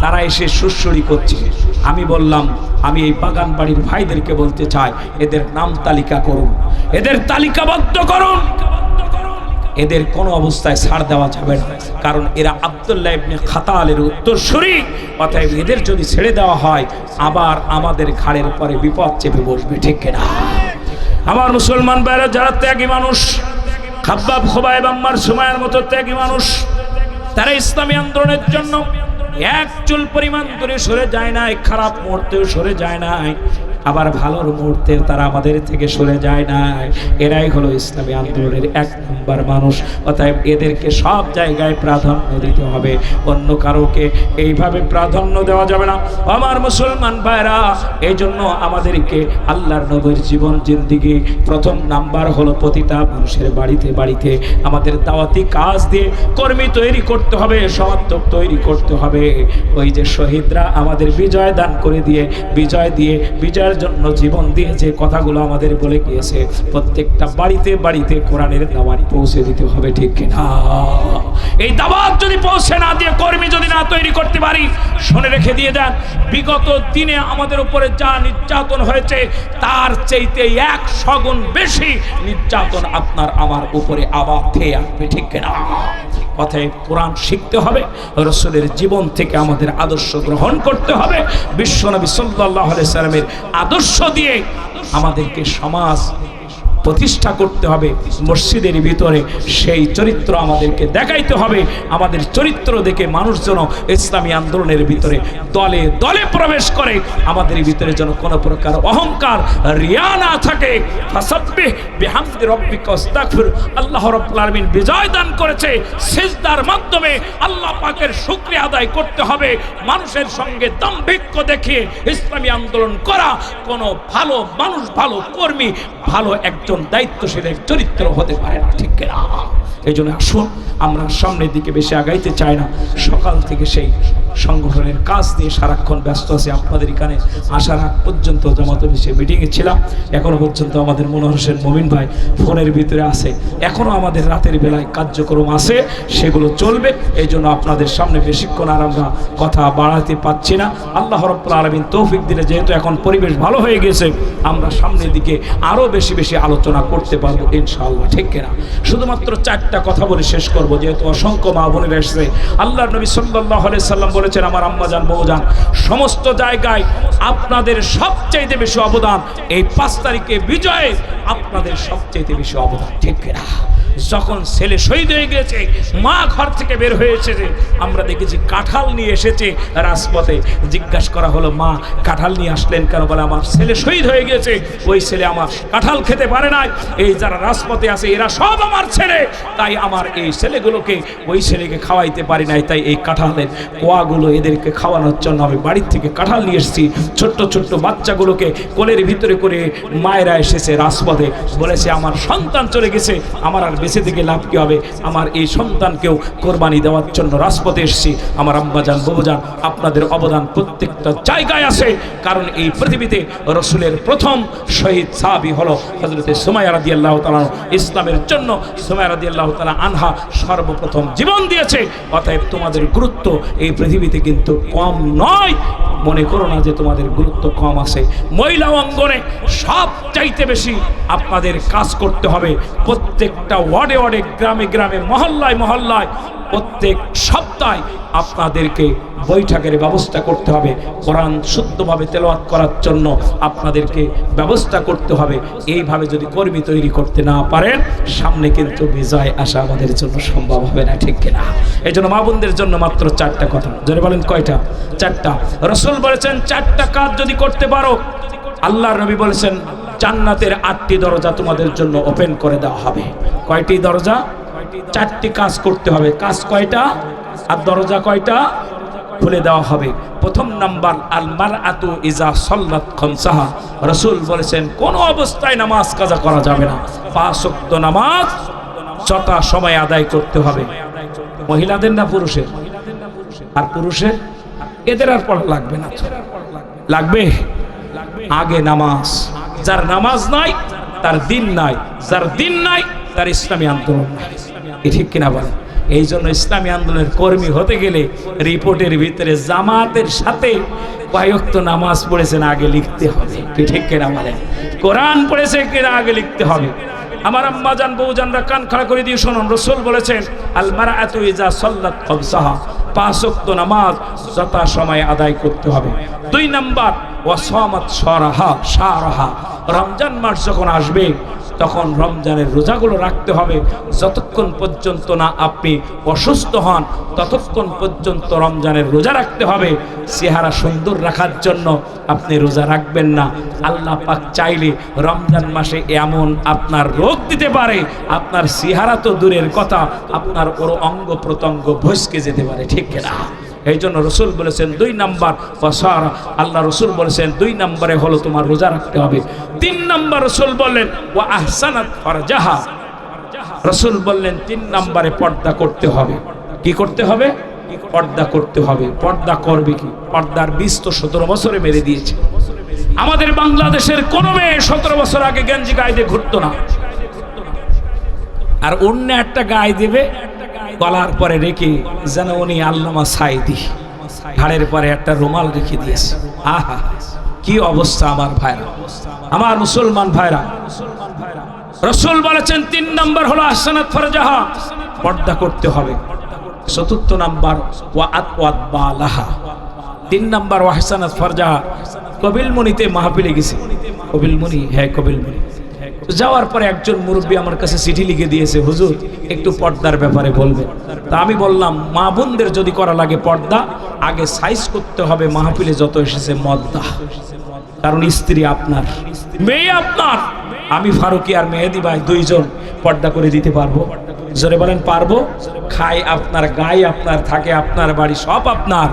তারা এসে সুরসুরি করছে। আমি বললাম, আমি এই বাগান বাড়ির ভাইদেরকে বলতে চাই, এদের নাম তালিকা করুন, এদের তালিকাবদ্ধ করুন, এদের কোনো অবস্থায় ছাড় দেওয়া যাবে না, কারণ এরা আব্দুল্লাহ ইবনে খাতালের উত্তরসূরি। অতএব এদের যদি ছেড়ে দেওয়া হয়, আবার আমাদের ঘাড়ের পরে বিপদ চেপে বসবে, ঠিক কিনা? আমার মুসলমান ভাইরা, যারা ত্যাগী মানুষ, খাব্বাব, খোবাইব, আম্মার সুমাইয়ার মতো ত্যাগী মানুষ, তারা ইসলামী আন্দোলনের জন্য এক চুল পরিমাণ দূরে সরে যায় নাই, খারাপ মুহূর্তেও সরে যায় নাই, আবার ভালোর মুহূর্তে তারা আমাদের থেকে সরে যায় নাই। এরাই হলো ইসলামী আন্দোলনের এক নম্বর মানুষ। অতএব এদেরকে সব জায়গায় প্রাধান্য দিতে হবে, অন্য কারোকে এইভাবে প্রাধান্য দেওয়া যাবে না। আমার মুসলমান ভাইরা, এই জন্য আমাদেরকে আল্লাহর নবীর জীবন জিন্দিগি প্রথম নাম্বার হলো প্রতিটা মানুষের বাড়িতে বাড়িতে আমাদের দাওয়াতি কাজ দিয়ে কর্মী তৈরি করতে হবে, সমর্থক তৈরি করতে হবে। ওই যে শহীদরা আমাদের বিজয় দান করে দিয়ে বিজয়ের জন্য জীবন দিয়ে যে কথাগুলো আমাদের বলে গিয়েছে, প্রত্যেকটা বাড়িতে বাড়িতে কোরআনের দাওয়াত পৌঁছে দিতে হবে, ঠিক কিনা? এই দাওয়াত যদি পৌঁছে না দিয়ে কর্মী যদি না তৈরি করতে পারি, শুনে রেখে দিয়ে যান, বিগত দিনে আমাদের উপরে যা নির্যাতন হয়েছে তার চাইতে 100 গুণ বেশি নির্যাতন আপনার আমার উপরে আবার ধেয়ে আসবে, ঠিক কিনা? অতএব কোরআন শিখতে হবে, রাসূলের জীবন থেকে আমাদের আদর্শ গ্রহণ করতে হবে, বিশ্বনবী সাল্লাল্লাহু আলাইহি সাল্লামের আদর্শ দিয়ে আমাদেরকে সমাজ প্রতিষ্ঠা করতে হবে। মসজিদের ভিতরে সেই চরিত্র আমাদেরকে দেখাইতে হবে। আমাদের চরিত্র দেখে মানুষজন ইসলামী আন্দোলনের ভিতরে দলে দলে প্রবেশ করে, আমাদের ভিতরে যেন কোনো প্রকার অহংকার রিয়া না থাকে। ফাসাব্বিহ বিহামদি রাব্বিকা ওয়াস্তাগফির। আল্লাহ রাব্বুল আলামিন বিজয় দান করেছে, সিজদার মাধ্যমে আল্লাহ পাকের শুকরিয়া আদায় করতে হবে। মানুষের সঙ্গে দাম্ভিক্য দেখিয়ে ইসলামী আন্দোলন করা কোনো ভালো মানুষ, ভালো কর্মী, ভালো একজন দায়িত্বশীলের চরিত্র হতে পারে না, ঠিক কিনা? এই জন্য আসুন, আমরা সামনের দিকে বেশি আগাইতে চাই না। সকাল থেকে সেই সংগঠনের কাজ দিয়ে সারাক্ষণ ব্যস্ত আছি। আপনাদের এখানে আসার আগ পর্যন্ত জামাত অফিসে মিটিংয়ে ছিলাম, এখনো পর্যন্ত আমাদের মনোহর হোসেন মমিন ভাই ফোনের ভিতরে আছে, এখনো আমাদের রাতের বেলায় কার্যক্রম আছে, সেগুলো চলবে। এই জন্য আপনাদের সামনে বেশিক্ষণ আর আমরা কথা বাড়াতে পাচ্ছি না। আল্লাহ রাব্বুল আলামিন তৌফিক দিলে, যেহেতু এখন পরিবেশ ভালো হয়ে গেছে, আমরা সামনের দিকে আরো বেশি বেশি আলোচনা করতে পারবো ইনশাআল্লাহ, ঠিক কিনা? শুধুমাত্র 4টা কথা বলে শেষ করব, যেহেতু অসংখ্য মা বোনেরা এসেছে। আল্লাহর নবী সাল্লাল্লাহু আলাইহি সাল্লাম বলেছেন, আমার আম্মাজান বউজান, সমস্ত জায়গায় আপনাদের সবচাইতে বেশি অবদান এই 5 তারিখে বিজয়ে, আপনাদের সবচাইতে বেশি অবদান, ঠিক কিনা? যখন ছেলে শহীদ হয়ে গেছে, মা ঘর থেকে বের হয়েছে, আমরা দেখেছি কাঁঠাল নিয়ে এসেছে রাজপথে। জিজ্ঞাসা করা হলো, মা কাঁঠাল নিয়ে আসলেন কেন? বলে, আমার ছেলে শহীদ হয়ে গেছে, ওই ছেলে আমার কাঁঠাল খেতে পারে নাই, এই যারা রাজপথে আছে এরা সব আমার ছেলে, তাই আমার এই ছেলেগুলোকে ওই ছেলেকে খাওয়াইতে পারি নাই, তাই এই কাঁঠালের কোয়াগুলো এদেরকে খাওয়ানোর জন্য আমি বাড়ির থেকে কাঁঠাল নিয়ে এসেছি। ছোট্ট ছোট্ট বাচ্চাগুলোকে কোলের ভিতরে করে মায়েরা এসেছে রাজপথে, বলেছে আমার সন্তান চলে গেছে, আমার আর বেঁচে থেকে লাভ কি হবে, আমার এই সন্তানকেও কোরবানি দেওয়ার জন্য রাজপথে এসেছি। আমার আম্মাজান বাবাজান, আপনাদের অবদান প্রত্যেকটা জায়গায় আছে, কারণ এই পৃথিবীতে রাসূলের প্রথম শহীদ সাহাবী হলো হযরত সুমাইয়া রাদিয়াল্লাহু তাআলা। ইসলামের জন্য সুমাইয়া রাদিয়াল্লাহু তাআলা আনহা সর্বপ্রথম জীবন দিয়েছে। অতএব তোমাদের গুরুত্ব এই পৃথিবীতে কিন্তু কম নয়, মনে করো না যে তোমাদের গুরুত্ব কম আছে। মহিলা অঙ্গনে সব চাইতে বেশি আপনাদের কাজ করতে হবে। প্রত্যেকটা ওয়ার্ডে ওয়ার্ডে, গ্রামে গ্রামে, মহল্লায় মহল্লায়, প্রত্যেক সপ্তাহে আপনাদেরকে বৈঠকের ব্যবস্থা করতে হবে। কোরআন শুদ্ধভাবে তেলাওয়াত করার জন্য আপনাদেরকে ব্যবস্থা করতে হবে। এইভাবে যদি কর্মী তৈরি করতে না পারেন, সামনে কিন্তু বিজয় আসা আমাদের জন্য সম্ভব হবে না, ঠিক কিনা? এই জন্য মা বোনদের জন্য মাত্র 4টা কথা। জোরে বলেন, কয়টা? 4টা। রাসূল বলেছেন 4টা কাজ যদি করতে পারো, আল্লাহর নবী বলেছেন জান্নাতের 8টি দরজা তোমাদের জন্য ওপেন করে দেওয়া হবে। কয়টি দরজা? 4টি কাজ করতে হবে। কাজ কয়টা আর দরজা কয়টা? খুলে দেওয়া হবে। প্রথম নাম্বার, আল মারআতু ইজা সাল্লাত খামসাহা। রাসূল বলেছেন কোন অবস্থায় নামাজ কাজা করা যাবে না। 5 ওয়াক্ত নামাজ যথা সময় আদায় করতে হবে। মহিলাদের না পুরুষের? আর পুরুষের? এদের আর পড়া লাগবে না। লাগবে? আগে নামাজ। যার নামাজ নাই তার দিন নাই, যার দিন নাই তার ইসলামী আন্দোলন নাই। ঠিক কিনা বলেন? এই জন্য ইসলামী আন্দোলনের কর্মী হতে গেলে রিপোর্টের ভিতরে জামাতের সাথে কয়েকত নামাজ পড়েছেন আগে লিখতে হবে। ঠিক কিনা বলেন? কোরআন পড়েছে কিনা আগে লিখতে হবে। আমার আম্মাজান বউজানরা কান খাড়া করে দিয়ে শুনুন, রাসূল বলেছেন আল মারআতু ইজা সাল্লাত খামসাহা, 5 ওয়াক্ত নামাজ যথা সময়ে আদায় করতে হবে। 2 নাম্বার, ওয়া সামাত শাহরাহা, রমজান মাস যখন আসবে তখন রমজানের রোজাগুলো রাখতে হবে। যতক্ষণ পর্যন্ত না আপনি অসুস্থ হন ততক্ষণ পর্যন্ত রমজানের রোজা রাখতে হবে। চেহারা সুন্দর রাখার জন্য আপনি রোজা রাখবেন না। আল্লাহ পাক চাইলে রমজান মাসে এমন আপনার রোগ দিতে পারে, আপনার চেহারা তো দূরের কথা, আপনার ওর অঙ্গ প্রত্যঙ্গ ভস্কে যেতে পারে, ঠিক না? এই জন্য রসুল বলেছেন 2 নাম্বার ফাসারা, আল্লাহ রসুল বলেছেন 2 নম্বরে হলো তোমার রোজা রাখতে হবে। 3 নাম্বার রসুল বললেন ওয়া আহসানাত ফারজাহা, রসুল বললেন 3 নম্বরে পর্দা করতে হবে। কি করতে হবে? পর্দা করতে হবে। পর্দা করবে কি? পর্দার বীজ তো 17 বছরে মেরে দিয়েছে। আমাদের বাংলাদেশের কোন মেয়ে 17 বছর আগে গেঞ্জি গায়ে দিয়ে ঘুরতো না, আর অন্য একটা গায়ে দেবে গলার পরে রেখে, যেন উনি আল্লামা সাইদি, ঘাড়ের পরে একটা রুমাল রেখে দিয়েছে। আহা কি অবস্থা আমার ভাইরা, আমার মুসলমান ভাইরা। রসুল বলেছেন 3 নম্বর হলো আহসানাত ফারজাহা, পর্দা করতে হবে। 4 নাম্বার ওয়া আতওয়াত বালাহা, 3 নাম্বার ওয়া আহসানাত ফারজাহা। কবিলমুনিতে মাহফিলে গেছি, কবিলমুনি, হ্যাঁ কবিলমুনি। যাওয়ার পরে একজন মুরব্বী আমার কাছে চিঠি লিখে দিয়েছে, হুজুর একটু পর্দার ব্যাপারে বলবেন। তা আমি বললাম, মা বোনদের যদি করা লাগে পর্দা, আগে সাইজ করতে হবে মাহফিলে যত এসেছে মদ্দা, কারণ স্ত্রী আপনার, মেয়ে আপনার। আমি ফারুকি আর মেহেদি ভাই 2 জন পর্দা করে দিতে পারবো? জোরে বলেন পারবো? খাই আপনার, গায়ে আপনার, থাকে আপনার, বাড়ি সব আপনার,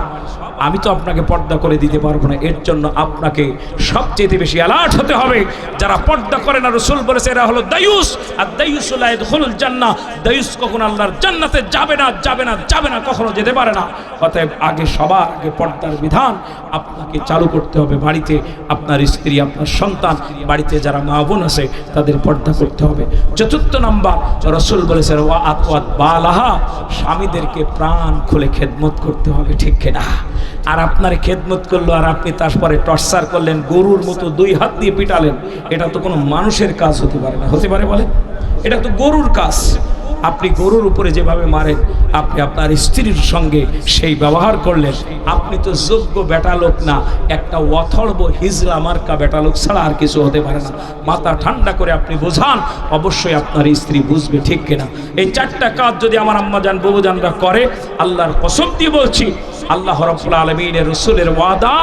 আমি তো আপনাকে পর্দা করে দিতে পারবো না। এর জন্য আপনাকে সবচেয়ে বেশি অ্যালার্ট হতে হবে। যারা পর্দা করে না, রাসূল বলেছে এরা হলো দায়ুস, আর দায়ুস লা ইয়াদখুলুল জান্নাহ, দায়ুস কখনো আল্লাহর জান্নাতে যাবে না, যাবে না, যাবে না, কখনো যেতে পারে না। অতএব আগে সবার আগে পর্দার বিধান আপনাকে চালু করতে হবে। বাড়িতে আপনার স্ত্রী, আপনার সন্তান, বাড়িতে যারা মা বোন আছে তাদের পর্দা করতে হবে। 4 নাম্বার রাসূল বলেছেন ওয়া আতওয়াত বালাহা, স্বামীদেরকে প্রাণ খুলে খেদমত করতে হবে, ঠিক কিনা? আর আপনার খেদমত করলো আর আপনি তারপরে টর্চার করলেন, গরুর মতো 2 হাত দিয়ে পিটালেন, এটা তো কোনো মানুষের কাজ হতে পারে না। হতে পারে বলে? এটা তো গরুর কাজ। আপনি গরুর উপরে যেভাবে মারেন, আপনি আপনার স্ত্রীর সঙ্গে সেই ব্যবহার করলেন, আপনি তো যোগ্য বেটা লোক না, একটা অথর্ব হিজলা মার্কা বেটা লোক ছাড়া আর কিছু হতে পারে না। মাথা ঠান্ডা করে আপনি বোঝান, অবশ্যই আপনার স্ত্রী বুঝবে, ঠিক কিনা? এই 4টা কাজ যদি আমার আম্মাজান বাবুজানরা করে, আল্লাহর কসম দিয়ে বলছি, আল্লাহ রাব্বুল আলামিনের রাসূলের ওয়াদা,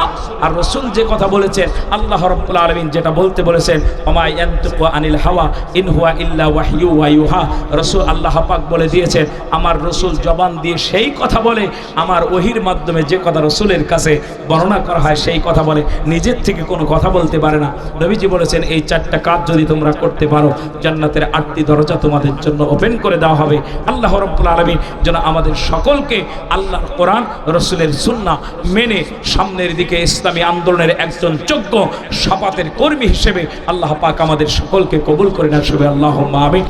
আর রাসূল যে কথা বলেছেন, আল্লাহ রাব্বুল আলামিন যেটা বলতে বলেছেন, ওমা ইয়ানতিকু আনিল হাওয়া ইন হুয়া ইল্লা ওয়াহয়ু ওয়া ইউহা, রাসূল আল্লাহ পাক বলে দিয়েছেন, আমার রাসূল জবান দিয়ে সেই কথা বলে, আমার ওহীর মাধ্যমে যে কথা রাসূলের কাছে বর্ণনা করা হয় সেই কথা বলে, নিজের থেকে কোনো কথা বলতে পারে না। নবীজি বলেছেন এই 4টা কাজ যদি তোমরা করতে পারো, জান্নাতের 8টি দরজা তোমাদের জন্য ওপেন করে দেওয়া হবে। আল্লাহ রাব্বুল আলামিন যেন আমাদের সকলকে আল্লাহর কোরআন, রাসূলের সুন্নাহ মেনে সামনের দিকে ইসলামী আন্দোলনের একজন যোগ্য শপথের কর্মী হিসেবে আল্লাহ পাক আমাদের সকলকে কবুল করে নেন। আল্লাহুম্মা আমিন।